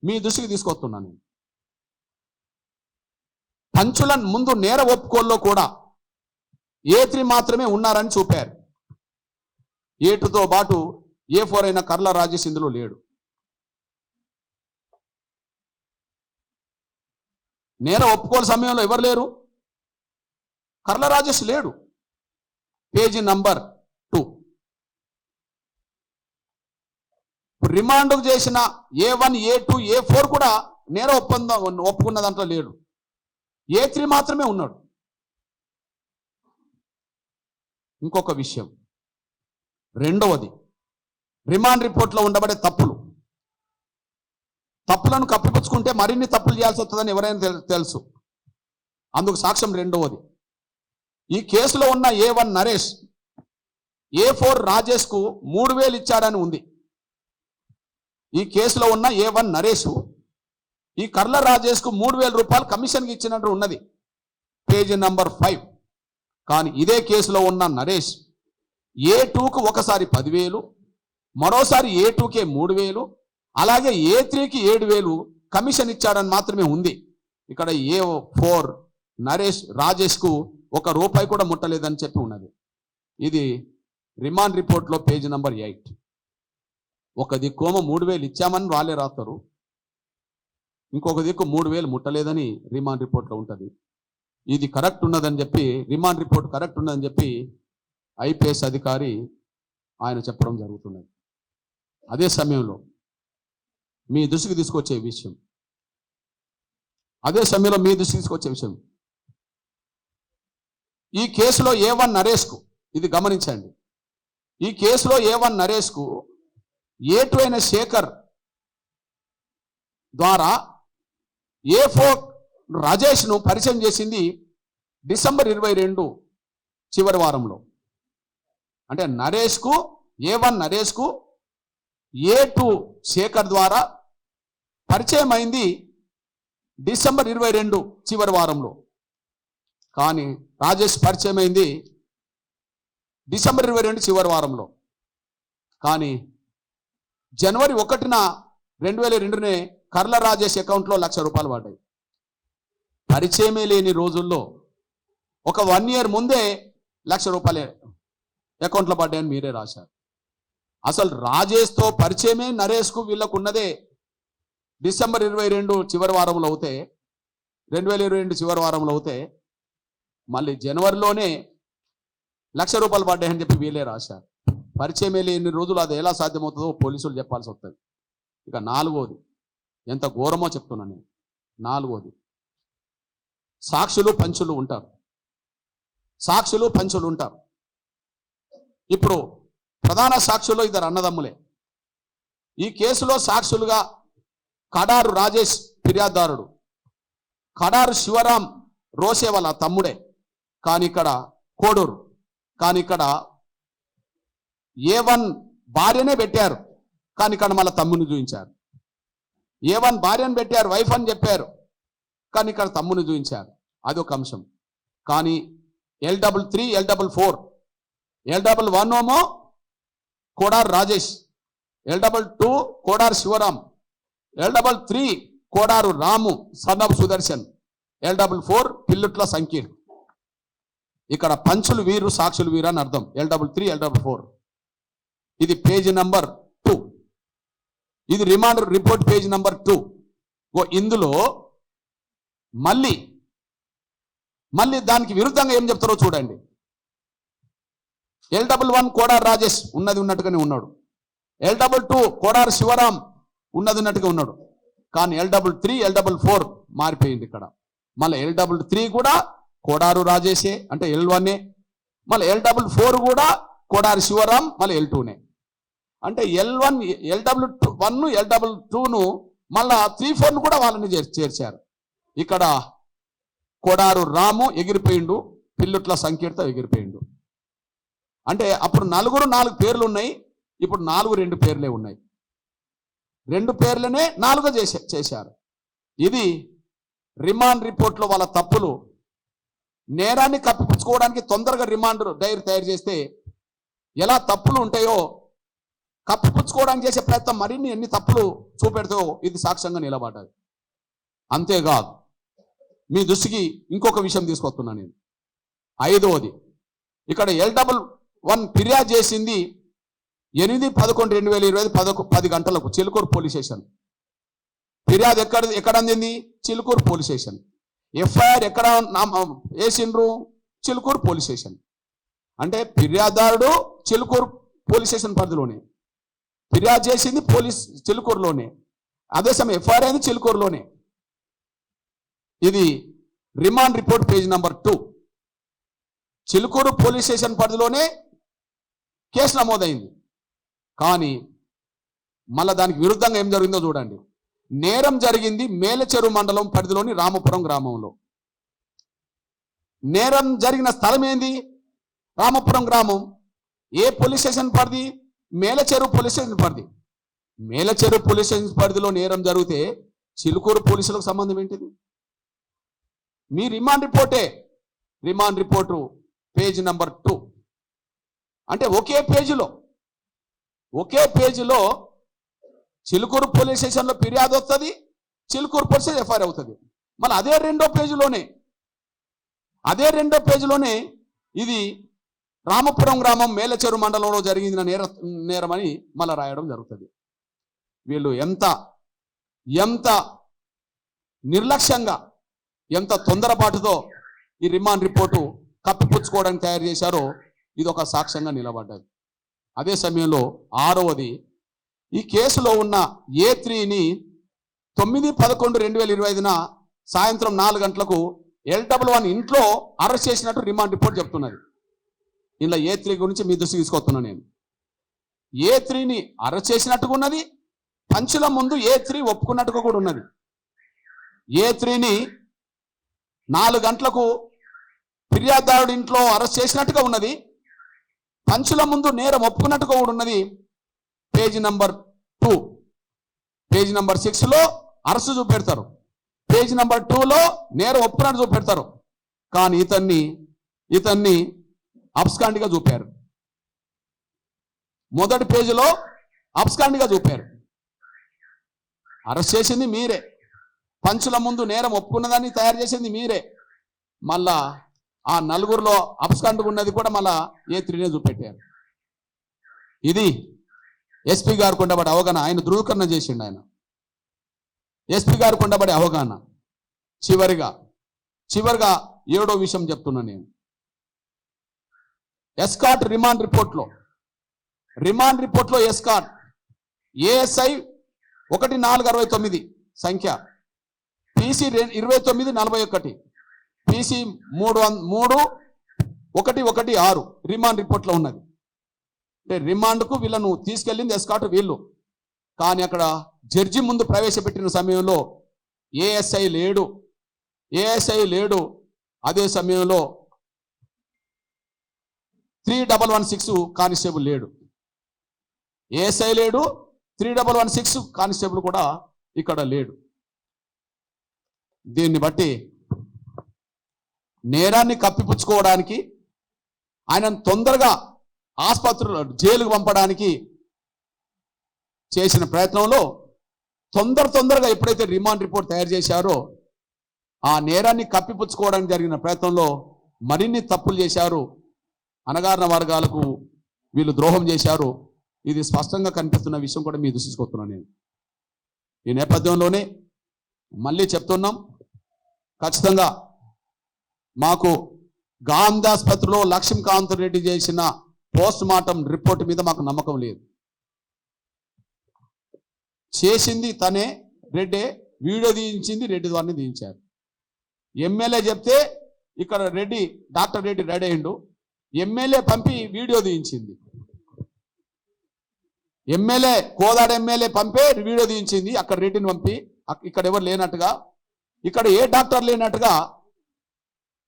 మీ దృష్టికి తీసుకొస్తున్నాను. పంచుల ముందు నేర ఒప్పుకోల్లో కూడా A3 మాత్రమే ఉన్నారని చూపారు. A2తో పాటు A4 అయిన కర్ల రాజేష్ ఇందులో లేడు. నేర ఒప్పుకోల సమయంలో ఎవరు లేరు? కర్ల రాజేష్ లేడు. Page number 2. రిమాండ్ చేసిన A1, A2, A4 కూడా నేర ఒప్పుకున్న దాంట్లో లేడు. A3 మాత్రమే ఉన్నాడు. ఇంకొక విషయం, రెండవది, రిమాండ్ రిపోర్ట్లో ఉండబడే తప్పులను కప్పిపుచ్చుకుంటే మరిన్ని తప్పులు చేయాల్సి వస్తుందని ఎవరైనా తెలుసు. అందుకు సాక్ష్యం రెండవది, ఈ కేసులో ఉన్న A1 నరేష్ A4 రాజేష్కు 3,000 ఇచ్చాడని ఉంది. ఈ కేసులో ఉన్న A1 నరేష్ ఈ కర్ల రాజేష్కు 3,000 రూపాయలు కమిషన్కి ఇచ్చినట్టు ఉన్నది, పేజీ నంబర్ 5. కానీ ఇదే కేసులో ఉన్న నరేష్ A2కు ఒకసారి 10,000, మరోసారి A2కే 3,000, అలాగే A3కి 7,000 కమిషన్ ఇచ్చాడని మాత్రమే ఉంది. ఇక్కడ A4 నరేష్ రాజేష్కు 1 రూపాయి కూడా ముట్టలేదని చెప్పి ఉన్నది. ఇది రిమాండ్ రిపోర్ట్లో పేజీ నంబర్ 8. ఒక దిక్కోమో 3,000 ఇచ్చామని వాళ్ళే రాస్తారు, ఇంకొక దిక్కు 3,000 ముట్టలేదని రిమాండ్ రిపోర్ట్లో ఉంటుంది. ఇది కరెక్ట్ ఉన్నదని చెప్పి, రిమాండ్ రిపోర్ట్ కరెక్ట్ ఉన్నదని చెప్పి IPS అధికారి ఆయన చెప్పడం జరుగుతున్నది. అదే సమయంలో మీ దృష్టికి తీసుకొచ్చే విషయం, ఈ కేసులో A1 నరేష్కు, ఇది గమనించండి, ఈ కేసులో A1 నరేష్కు A2 అయిన శేఖర్ ద్వారా A4 రాజేష్ను పరిచయం చేసింది డిసెంబర్ 22 చివరి వారంలో. అంటే A1 నరేష్కు A2 శేఖర్ ద్వారా పరిచయం అయింది డిసెంబర్ 22 చివరి వారంలో. కానీ రాజేష్ పరిచయం అయింది డిసెంబర్ 22 చివరి వారంలో. కానీ జనవరి 1న 2002నే కర్ల రాజేష్ అకౌంట్లో 1,00,000 రూపాయలు పడ్డాయి. పరిచయమే లేని రోజుల్లో ఒక 1 ఇయర్ ముందే 1,00,000 రూపాయలు అకౌంట్లో పడ్డాయని మీరే రాశారు. అసలు రాజేష్తో పరిచయమే నరేష్కు వీళ్ళకు ఉన్నదే డిసెంబర్ 22 చివరి వారంలో అవుతే, 2022 చివరి వారంలో అవుతే, మళ్ళీ జనవరిలోనే 1,00,000 రూపాయలు పడ్డాయని చెప్పి వీళ్ళే రాశారు. పరిచయమే లేని రోజులు అది ఎలా సాధ్యమవుతుందో పోలీసులు చెప్పాల్సి వస్తుంది. ఇక 4వది, ఎంత ఘోరమో చెప్తున్నాను నేను. 4వది, సాక్షులు పంచులు ఉంటారు. ఇప్పుడు ప్రధాన సాక్షులు 2 అన్నదమ్ములే. ఈ కేసులో సాక్షులుగా కడారు రాజేష్ ఫిర్యాదుదారుడు, కడారు శివరాం రోసే వాళ్ళ తమ్ముడే, కానీ ఇక్కడ కోడూరు. కానీ ఇక్కడ A1 భార్యనే పెట్టారు, కానీ ఇక్కడ మళ్ళీ తమ్ముని చూపించారు. A1 భార్యను పెట్టారు, వైఫ్ అని చెప్పారు, కానీ ఇక్కడ తమ్ముని చూపించారు. అదొక అంశం. కానీ L33, L44, L11 ఏమో కోడారు రాజేష్, L22 కోడారు శివరాం, L33 కోడారు రాము సన్ సుదర్శన్, L44 పిల్లుట్ల సంకీర్. ఇక్కడ పంచులు వీరు, సాక్షులు వీరు అని అర్థం. L33, L44. ఇది పేజీ నంబర్ 2. ఇది రిమాండ్ రిపోర్ట్ పేజీ నంబర్ 2. ఇందులో మళ్ళీ దానికి విరుద్ధంగా ఏం చెప్తారో చూడండి. L11 కోడారు రాజేష్ ఉన్నట్టుగానే ఉన్నాడు, L22 కోడారు శివరాం ఉన్నట్టుగా ఉన్నాడు. కానీ L33, L44 మారిపోయింది ఇక్కడ. మళ్ళీ L33 కూడా కోడారు రాజేషే, అంటే L1ఏ. మళ్ళీ L44 కూడా కోడారు శివరాం, మళ్ళీ L2నే. అంటే L1, L11, L22ను మళ్ళా 3-4ను కూడా వాళ్ళని చేర్చారు. ఇక్కడ కోడారు రాము ఎగిరిపోయిండు, పిల్లుట్ల సంకీర్త ఎగిరిపోయిండు. అంటే అప్పుడు 4 పేర్లు ఉన్నాయి, ఇప్పుడు 2 పేర్లే ఉన్నాయి. 2 పేర్లనే 4 చేశారు. ఇది రిమాండ్ రిపోర్ట్లో వాళ్ళ తప్పులు. నేరాన్ని కప్పిపుచ్చుకోవడానికి తొందరగా రిమాండ్ డైరీ తయారు చేస్తే ఎలా తప్పులు ఉంటాయో, కప్పిపుచ్చుకోవడానికి చేసే ప్రయత్నం మరిన్ని ఎన్ని తప్పులు చూపెడతాయో ఇది సాక్ష్యంగా నిలబడ్డది. అంతేకాదు, మీ దృష్టికి ఇంకొక విషయం తీసుకొస్తున్నా నేను. 5వది, ఇక్కడ L11 ఫిర్యాదు చేసింది 8/11/2020 10 గంటలకు చిలుకూరు పోలీస్ స్టేషన్. ఫిర్యాదు ఎక్కడ అందింది? Chilukuru police station. FIR ఎక్కడ వేసిండ్రు? Chilukuru police station. అంటే ఫిర్యాదుదారుడు చిలుకూరు పోలీస్ స్టేషన్ పరిధిలోనే. ఫిర్యాదు చేసింది పోలీస్ చిలుకూరులోనే, అదే సమయం ఎఫ్ఐఆర్ అయింది చిలుకూరులోనే. ఇది remand report page number 2. Chilukuru police station పరిధిలోనే కేసు నమోదైంది. కానీ మళ్ళా దానికి విరుద్ధంగా ఏం జరిగిందో చూడండి. నేరం జరిగింది మేలచెరు మండలం పరిధిలోని రామపురం గ్రామంలో. నేరం జరిగిన స్థలం ఏంది? రామపురం గ్రామం. ఏ పోలీస్ స్టేషన్ పరిధి? మేలచెరు పోలీస్ స్టేషన్ పరిధి. మేలచెరు పోలీస్ స్టేషన్ పరిధిలో నేరం జరిగితే చిలుకూరు పోలీసులకు సంబంధం ఏంటిది? మీ రిమాండ్ రిపోర్టు పేజ్ నంబర్ 2. అంటే ఒకే పేజీలో చిలుకూరు పోలీస్ స్టేషన్లో ఫిర్యాదు వస్తుంది, చిలుకూరు పోలీస్ స్టేషన్ ఎఫ్ఐఆర్ అవుతుంది. మళ్ళీ అదే రెండో పేజీలోనే ఇది రామపురం గ్రామం మేలచెరు మండలంలో జరిగిన నేరమని మళ్ళీ రాయడం జరుగుతుంది. వీళ్ళు ఎంత నిర్లక్ష్యంగా, ఎంత తొందరపాటుతో ఈ రిమాండ్ రిపోర్టు కప్పిపుచ్చుకోవడానికి తయారు చేశారో ఇది ఒక సాక్ష్యంగా నిలబడ్డది. అదే సమయంలో 6వది, ఈ కేసులో ఉన్న A3ని 9/11/2025 సాయంత్రం 4 గంటలకు L11 ఇంట్లో అరెస్ట్ చేసినట్టు రిమాండ్ రిపోర్ట్ చెప్తున్నది. ఇలా A3 గురించి మీ దృష్టికి తీసుకొస్తున్నా నేను. A3ని అరెస్ట్ చేసినట్టుగా ఉన్నది, పంచుల ముందు A3 ఒప్పుకున్నట్టుగా కూడా ఉన్నది. A3ని 4 గంటలకు ఫిర్యాదుదారుడి ఇంట్లో అరెస్ట్ చేసినట్టుగా ఉన్నది, పంచుల ముందు నేరం ఒప్పుకున్నట్టుగా కూడా ఉన్నది. Page number 2. పేజ్ నంబర్ 6లో అరెస్టు చూపెడతారు, పేజ్ నంబర్ 2లో నేరం ఒప్పుకున్నట్టు చూపెడతారు. కానీ ఇతన్ని అబ్స్కాండ్గా చూపారు. మొదటి పేజీలో అబ్స్కాండ్గా చూపారు. అరెస్ట్ చేసింది మీరే, పంచుల ముందు నేరం ఒప్పుకున్నదాన్ని తయారు చేసింది మీరే. మళ్ళా ఆ 4గురిలో అబ్స్కాండ్గా ఉన్నది కూడా మళ్ళా A3నే చూపెట్టారు. ఇది ఎస్పీ గారికి ఉండబడే అవగాహన. ఆయన ధృవీకరణ చేసిండు. ఎస్పీ గారికి ఉండబడే అవగాహన. చివరిగా 7వ విషయం చెప్తున్నా నేను. ఎస్కాట్ రిమాండ్ రిపోర్ట్లో ఎస్కాట్ ASI 1469 సంఖ్య, PC 2941, PC 3116 రిమాండ్ రిపోర్ట్లో ఉన్నది. అంటే రిమాండ్కు వీళ్ళను తీసుకెళ్ళింది ఎస్కాట్ వీళ్ళు. కానీ అక్కడ జడ్జి ముందు ప్రవేశపెట్టిన సమయంలో ASI లేడు. అదే సమయంలో 3116 కానిస్టేబుల్ లేడు. ASI లేడు, 3116 కానిస్టేబుల్ కూడా ఇక్కడ లేడు. దీన్ని బట్టి నేరాన్ని కప్పిపుచ్చుకోవడానికి, ఆయన తొందరగా ఆసుపత్రిలో జైలుకు పంపడానికి చేసిన ప్రయత్నంలో తొందరగా ఎప్పుడైతే రిమాండ్ రిపోర్ట్ తయారు చేశారో ఆ నేరాన్ని కప్పిపుచ్చుకోవడానికి జరిగిన ప్రయత్నంలో మరిన్ని తప్పులు చేశారు. అణగారిన వర్గాలకు వీళ్ళు ద్రోహం చేశారు. ఇది స్పష్టంగా కనిపిస్తున్న విషయం కూడా మీ దృష్టికి వస్తున్నాను నేను. ఈ నేపథ్యంలోనే మళ్ళీ చెప్తున్నాం, ఖచ్చితంగా మాకు గాంధీ ఆసుపత్రిలో లక్ష్మీకాంత్ రెడ్డి చేసిన పోస్ట్ మార్టం రిపోర్ట్ మీద మాకు నమ్మకం లేదు. చేసింది తనే, రెడ్డే. వీడియో తీయించింది రెడ్డి ద్వారానే తీయించారు. ఎమ్మెల్యే చెప్తే ఇక్కడ డాక్టర్ రెడ్డి రెడీ అయ్యిండు. ఎమ్మెల్యే పంపి వీడియో తీయించింది. కోదాడ ఎమ్మెల్యే పంపే వీడియో తీయించింది. అక్కడ రెడ్డిని పంపి ఇక్కడ ఎవరు లేనట్టుగా, ఇక్కడ ఏ డాక్టర్ లేనట్టుగా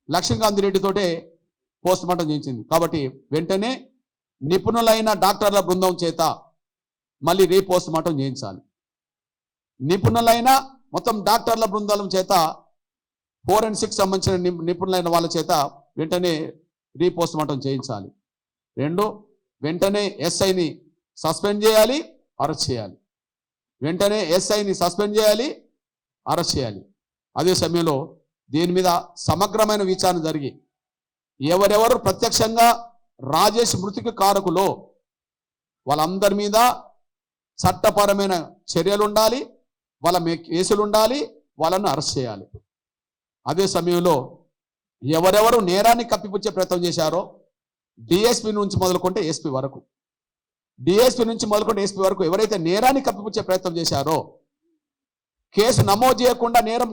లక్ష్మీకాంత్ రెడ్డితోటే పోస్ట్ మార్టం చేయించింది. కాబట్టి వెంటనే నిపుణులైన డాక్టర్ల బృందం చేత మళ్ళీ రీపోస్ట్ మార్టం చేయించాలి. నిపుణులైన మొత్తం డాక్టర్ల బృందాల చేత, ఫోరెన్సిక్ సంబంధించిన నిపుణులైన వాళ్ళ చేత వెంటనే రీపోస్ట్ మార్టం చేయించాలి. 2, వెంటనే SIని సస్పెండ్ చేయాలి, అరెస్ట్ చేయాలి. వెంటనే SIని సస్పెండ్ చేయాలి, అరెస్ట్ చేయాలి. అదే సమయంలో దీని మీద సమగ్రమైన విచారణ జరిగి ఎవరెవరు ప్రత్యక్షంగా రాజేష్ మృతికి కారకులో వాళ్ళందరి మీద చట్టపరమైన చర్యలు ఉండాలి, వాళ్ళ కేసులు ఉండాలి, వాళ్ళను అరెస్ట్ చేయాలి. అదే సమయంలో ఎవరెవరు నేరాన్ని కప్పిపుచ్చే ప్రయత్నం చేశారో DSP నుంచి మొదలుకుంటే SP వరకు, డిఎస్పీ నుంచి మొదలుకొని ఎస్పీ వరకు ఎవరైతే నేరాన్ని కప్పిపుచ్చే ప్రయత్నం చేశారో, కేసు నమోదు చేయకుండా నేరం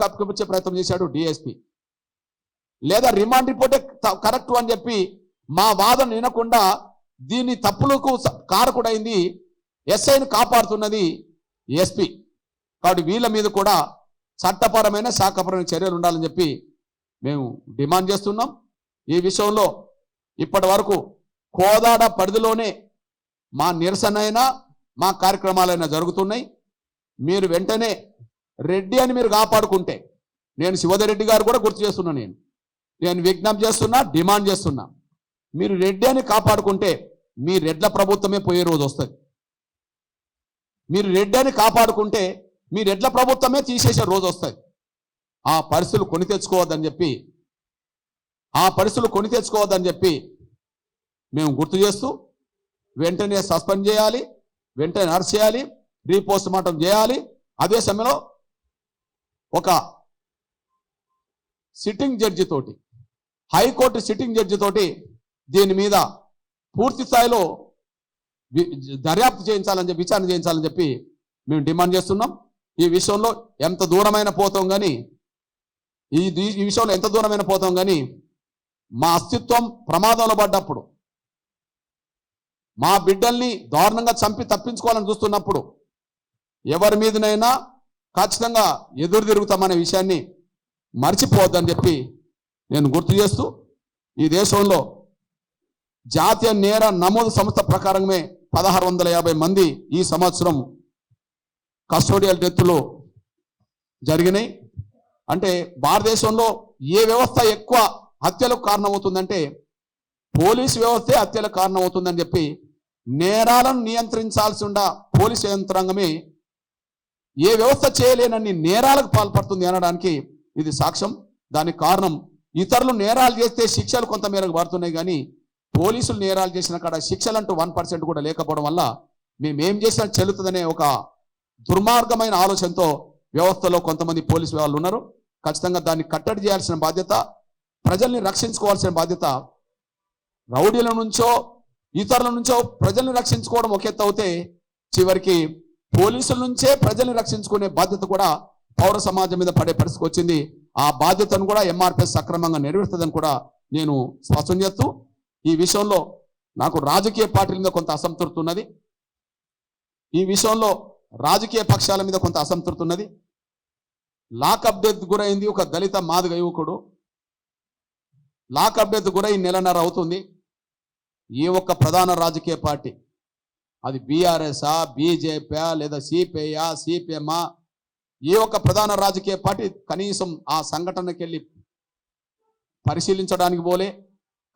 కప్పిపుచ్చే ప్రయత్నం చేశాడు డిఎస్పీ, లేదా రిమాండ్ రిపోర్టే కరెక్ట్ అని చెప్పి మా వాదన వినకుండా దీన్ని తప్పులకు కారకుడైంది ఎస్ఐని కాపాడుతున్నది ఎస్పీ. కాబట్టి వీళ్ళ మీద కూడా చట్టపరమైన శాఖపరమైన చర్యలు ఉండాలని చెప్పి మేము డిమాండ్ చేస్తున్నాం. ఈ విషయంలో ఇప్పటి వరకు కోదాడ పరిధిలోనే మా నిరసన అయినా మా కార్యక్రమాలైనా జరుగుతున్నాయి. మీరు వెంటనే రెడ్డి అని మీరు కాపాడుకుంటే, నేను శివధరెడ్డి గారు కూడా గుర్తు చేస్తున్నా, నేను విజ్ఞప్తి చేస్తున్నా, డిమాండ్ చేస్తున్నా, మీరు రెడ్డి అని కాపాడుకుంటే మీ రెడ్ల ప్రభుత్వమే పోయే రోజు వస్తుంది. మీరు రెడ్డి అని కాపాడుకుంటే మీ రెడ్ల ప్రభుత్వమే తీసేసే రోజు వస్తుంది. ఆ పరిస్థితులు కొని తెచ్చుకోవద్దని చెప్పి మేము గుర్తు చేస్తూ వెంటనే సస్పెండ్ చేయాలి, వెంటనే అరెస్ట్ చేయాలి, రీపోస్ట్ మార్టం చేయాలి. అదే సమయంలో ఒక సిట్టింగ్ జడ్జి తోటి, హైకోర్టు సిట్టింగ్ జడ్జి తోటి దీని మీద పూర్తి స్థాయిలో దర్యాప్తు చేయించాలని చెప్పి, విచారణ చేయించాలని చెప్పి మేము డిమాండ్ చేస్తున్నాం. ఈ విషయంలో ఎంత దూరమైన పోతాం కానీ మా అస్తిత్వం ప్రమాదంలో పడ్డప్పుడు, మా బిడ్డల్ని దారుణంగా చంపి తప్పించుకోవాలని చూస్తున్నప్పుడు ఎవరి మీదనైనా ఖచ్చితంగా ఎదురు తిరుగుతామనే విషయాన్ని మర్చిపోవద్దని చెప్పి నేను గుర్తు చేస్తూ, ఈ దేశంలో జాతీయ నేర నమోదు సంస్థ ప్రకారమే 1650 మంది ఈ సంవత్సరం కస్టోడియల్ డెత్తులు జరిగినాయి. అంటే భారతదేశంలో ఏ వ్యవస్థ ఎక్కువ హత్యలకు కారణమవుతుందంటే పోలీసు వ్యవస్థే హత్యలకు కారణమవుతుందని చెప్పి, నేరాలను నియంత్రించాల్సి ఉండ పోలీసు యంత్రాంగమే ఏ వ్యవస్థ చేయలేనన్ని నేరాలకు పాల్పడుతుంది అనడానికి ఇది సాక్ష్యం. దానికి కారణం ఇతరులు నేరాలు చేస్తే శిక్షలు కొంత మేరకు పడుతున్నాయి, కానీ పోలీసులు నేరాలు చేసిన కాడ శిక్షలు అంటూ 1% కూడా లేకపోవడం వల్ల మేమేం చేసినా చెల్లుతుందనే ఒక దుర్మార్గమైన ఆలోచనతో వ్యవస్థలో కొంతమంది పోలీసు వాళ్ళు ఉన్నారు. ఖచ్చితంగా దాన్ని కట్టడి చేయాల్సిన బాధ్యత, ప్రజల్ని రక్షించుకోవాల్సిన బాధ్యత రౌడీల నుంచో ఇతరుల నుంచో ప్రజల్ని రక్షించుకోవడం ఒక ఎత్తు అవుతే, చివరికి పోలీసుల నుంచే ప్రజల్ని రక్షించుకునే బాధ్యత కూడా పౌర సమాజం మీద పడే పరిస్థితికి వచ్చింది. ఆ బాధ్యతను కూడా ఎంఆర్పిఎస్ సక్రమంగా నెరవేరుస్తుందని కూడా నేను స్పష్టం చేస్తూ, ఈ విషయంలో నాకు రాజకీయ పార్టీల మీద కొంత అసంతృప్తి ఉన్నది. ఈ విషయంలో రాజకీయ పక్షాల మీద కొంత అసంతృప్తి ఉన్నది. లాకప్ డెత్ గురైంది ఒక దళిత మాదిగ యువకుడు. లాకప్ డెత్ గురై నెలన్నర అవుతుంది. ఏ ఒక్క ప్రధాన రాజకీయ పార్టీ, అది బీఆర్ఎస్ఆ, బీజేపీ లేదా సిపిఐ, సిపిఎం, ఏ ఒక్క ప్రధాన రాజకీయ పార్టీ కనీసం ఆ సంఘటనకి వెళ్ళి పరిశీలించడానికి పోలే,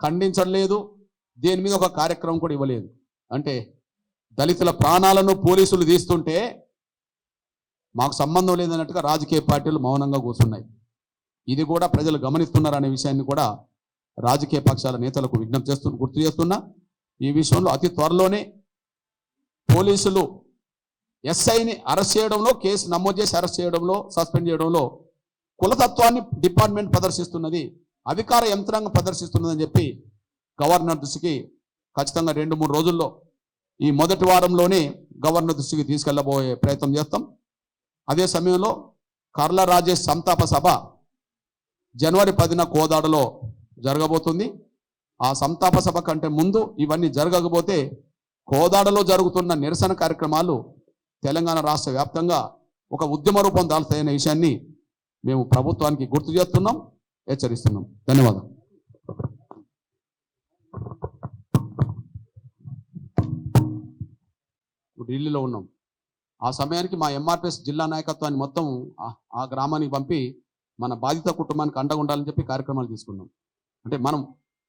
ఖండించలేదు, దేని మీద ఒక కార్యక్రమం కూడా ఇవ్వలేదు. అంటే దళితుల ప్రాణాలను పోలీసులు తీస్తుంటే మాకు సంబంధం లేదన్నట్టుగా రాజకీయ పార్టీలు మౌనంగా కూర్చున్నాయి. ఇది కూడా ప్రజలు గమనిస్తున్నారు అనే విషయాన్ని కూడా రాజకీయ పక్షాల నేతలకు విజ్ఞప్తి గుర్తు చేస్తున్నా. ఈ విషయంలో అతి త్వరలోనే పోలీసులు ఎస్ఐని అరెస్ట్ చేయడంలో, కేసు నమోదు చేసి అరెస్ట్ చేయడంలో, సస్పెండ్ చేయడంలో కులతత్వాన్ని డిపార్ట్మెంట్ ప్రదర్శిస్తున్నది, అధికార యంత్రాంగం ప్రదర్శిస్తున్నదని చెప్పి గవర్నర్ దృష్టికి ఖచ్చితంగా 2-3 రోజుల్లో, ఈ మొదటి వారంలోనే గవర్నర్ దృష్టికి తీసుకెళ్లబోయే ప్రయత్నం చేస్తాం. అదే సమయంలో కర్ల రాజేష్ సంతాప సభ జనవరి 10న కోదాడలో జరగబోతుంది. ఆ సంతాప సభ కంటే ముందు ఇవన్నీ జరగకపోతే కోదాడలో జరుగుతున్న నిరసన కార్యక్రమాలు తెలంగాణ రాష్ట్ర వ్యాప్తంగా ఒక ఉద్యమ రూపం దాల్తాయనే విషయాన్ని మేము ప్రభుత్వానికి గుర్తు చేస్తున్నాం, హెచ్చరిస్తున్నాం. ధన్యవాదాలు. ఢిల్లీలో ఉన్నాం. ఆ సమయానికి మా ఎంఆర్పిఎస్ జిల్లా నాయకత్వాన్ని మొత్తం ఆ గ్రామానికి పంపి మన బాధిత కుటుంబానికి అండగా ఉండాలని చెప్పి కార్యక్రమాలు తీసుకున్నాం. అంటే మనం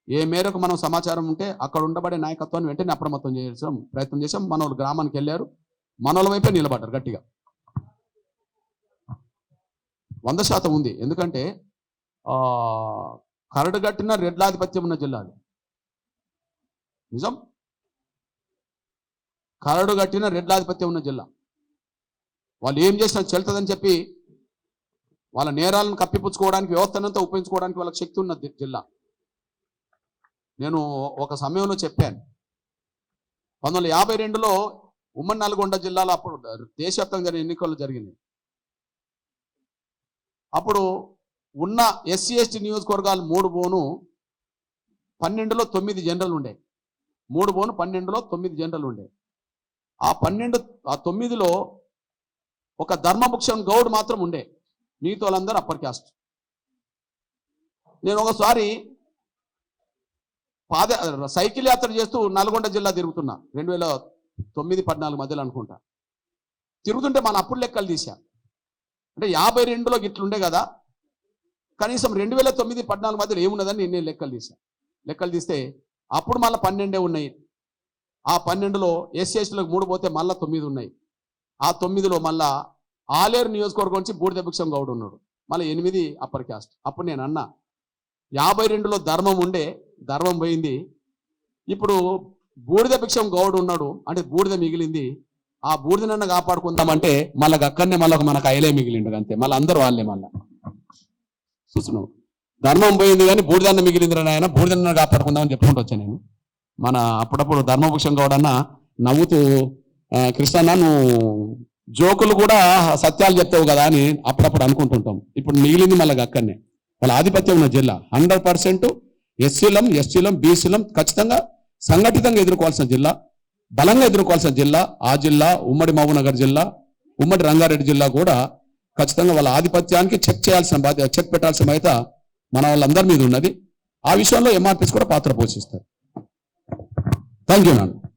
ఏ మేరకు మనం సమాచారం ఉంటే అక్కడ ఉండబడే నాయకత్వాన్ని వెంటనే అప్రమత్తం చేయాల్సిన ప్రయత్నం చేసాం. మన వాళ్ళు గ్రామానికి వెళ్ళారు, మనోళ్ళ వైపే నిలబడ్డారు గట్టిగా. 100% ఉంది. ఎందుకంటే కరడుగట్టిన రెడ్లాధిపత్యం ఉన్న జిల్లా అది. నిజం, కరడుగట్టిన రెడ్లాధిపత్యం ఉన్న జిల్లా. వాళ్ళు ఏం చేసినా చెల్తుందని చెప్పి వాళ్ళ నేరాలను కప్పిపుచ్చుకోవడానికి, వ్యవస్థనంతా ఉపయోగించుకోవడానికి వాళ్ళకి శక్తి ఉన్న జిల్లా. నేను ఒక సమయంలో చెప్పాను, 1952లో ఉమ్మడి నల్గొండ జిల్లాలో అప్పుడు దేశవ్యాప్తంగా జరిగిన ఎన్నికలు జరిగినాయి. అప్పుడు ఉన్న ఎస్సీ ఎస్టీ నియోజకవర్గాలు 3 పోను 12లో 9 జనరల్ ఉండే. 3 పోను 12లో 9 జనరల్ ఉండే. ఆ 9లో ఒక ధర్మభుక్షం గౌడ్ మాత్రం ఉండే. మిగతా వాళ్ళందరూ అప్పర్ క్యాస్ట్. నేను ఒకసారి సైకిల్ యాత్ర చేస్తూ నల్గొండ జిల్లా తిరుగుతున్నా 2009-14 మధ్యలో అనుకుంటా. తిరుగుతుంటే మన అప్పుడు లెక్కలు తీసా. అంటే 52లో గిట్లుండే కదా, కనీసం 2009-14 మధ్యలో ఏమున్నదని నేను లెక్కలు తీసా. లెక్కలు తీస్తే అప్పుడు మళ్ళీ 12 ఉన్నాయి. ఆ 12లో ఎస్సీ ఎస్టీలకు 3 పోతే మళ్ళీ 9 ఉన్నాయి. ఆ 9లో మళ్ళా ఆలేరు నియోజకవర్గం నుంచి బూడిద భిక్షం గౌడ్ ఉన్నాడు. మళ్ళీ 8 అప్పర్ క్యాస్ట్. అప్పుడు నేను అన్నా 52లో ధర్మం ఉండే, ధర్మం పోయింది. ఇప్పుడు బూడిద భిక్షం గౌడ్ ఉన్నాడు, అంటే బూడిద మిగిలింది. ఆ బూడిదనన్న కాపాడుకుందామంటే మళ్ళీ అక్కడనే మళ్ళీ మనకు అయలే మిగిలిండు అంతే. మళ్ళీ అందరూ వాళ్ళే. మళ్ళా చూస్తున్నావు, ధర్మం పోయింది కానీ బూడిదన్న మిగిలింది ఆయన, బూడిదన్న కాపాడుకుందామని చెప్పుకుంటూ వచ్చాను నేను. మన అప్పుడప్పుడు ధర్మభూషణ్ గౌడ్ అన్న నవ్వుతూ కృష్ణన్న నువ్వు జోకులు కూడా సత్యాలు చెప్తావు కదా అని అప్పుడప్పుడు అనుకుంటుంటాం. ఇప్పుడు మిగిలింది మళ్ళీ అక్కడనే వాళ్ళ ఆధిపత్యం ఉన్న జిల్లా. 100% ఎస్సీలం, ఎస్టీలం, బీసీలం ఖచ్చితంగా సంఘటితంగా ఎదుర్కోవాల్సిన జిల్లా, బలంగా ఎదుర్కోవాల్సిన జిల్లా. ఆ జిల్లా ఉమ్మడి మహబూబ్నగర్ జిల్లా, ఉమ్మడి రంగారెడ్డి జిల్లా కూడా ఖచ్చితంగా వాళ్ళ ఆధిపత్యానికి చెక్ చేయాల్సిన బాధ్యత, చెక్ పెట్టాల్సిన బాధ్యత మన వాళ్ళందరి మీద ఉన్నది. ఆ విషయంలో ఎంఆర్పీస్ కూడా పాత్ర పోషిస్తారు. థ్యాంక్ యూ నాన్న.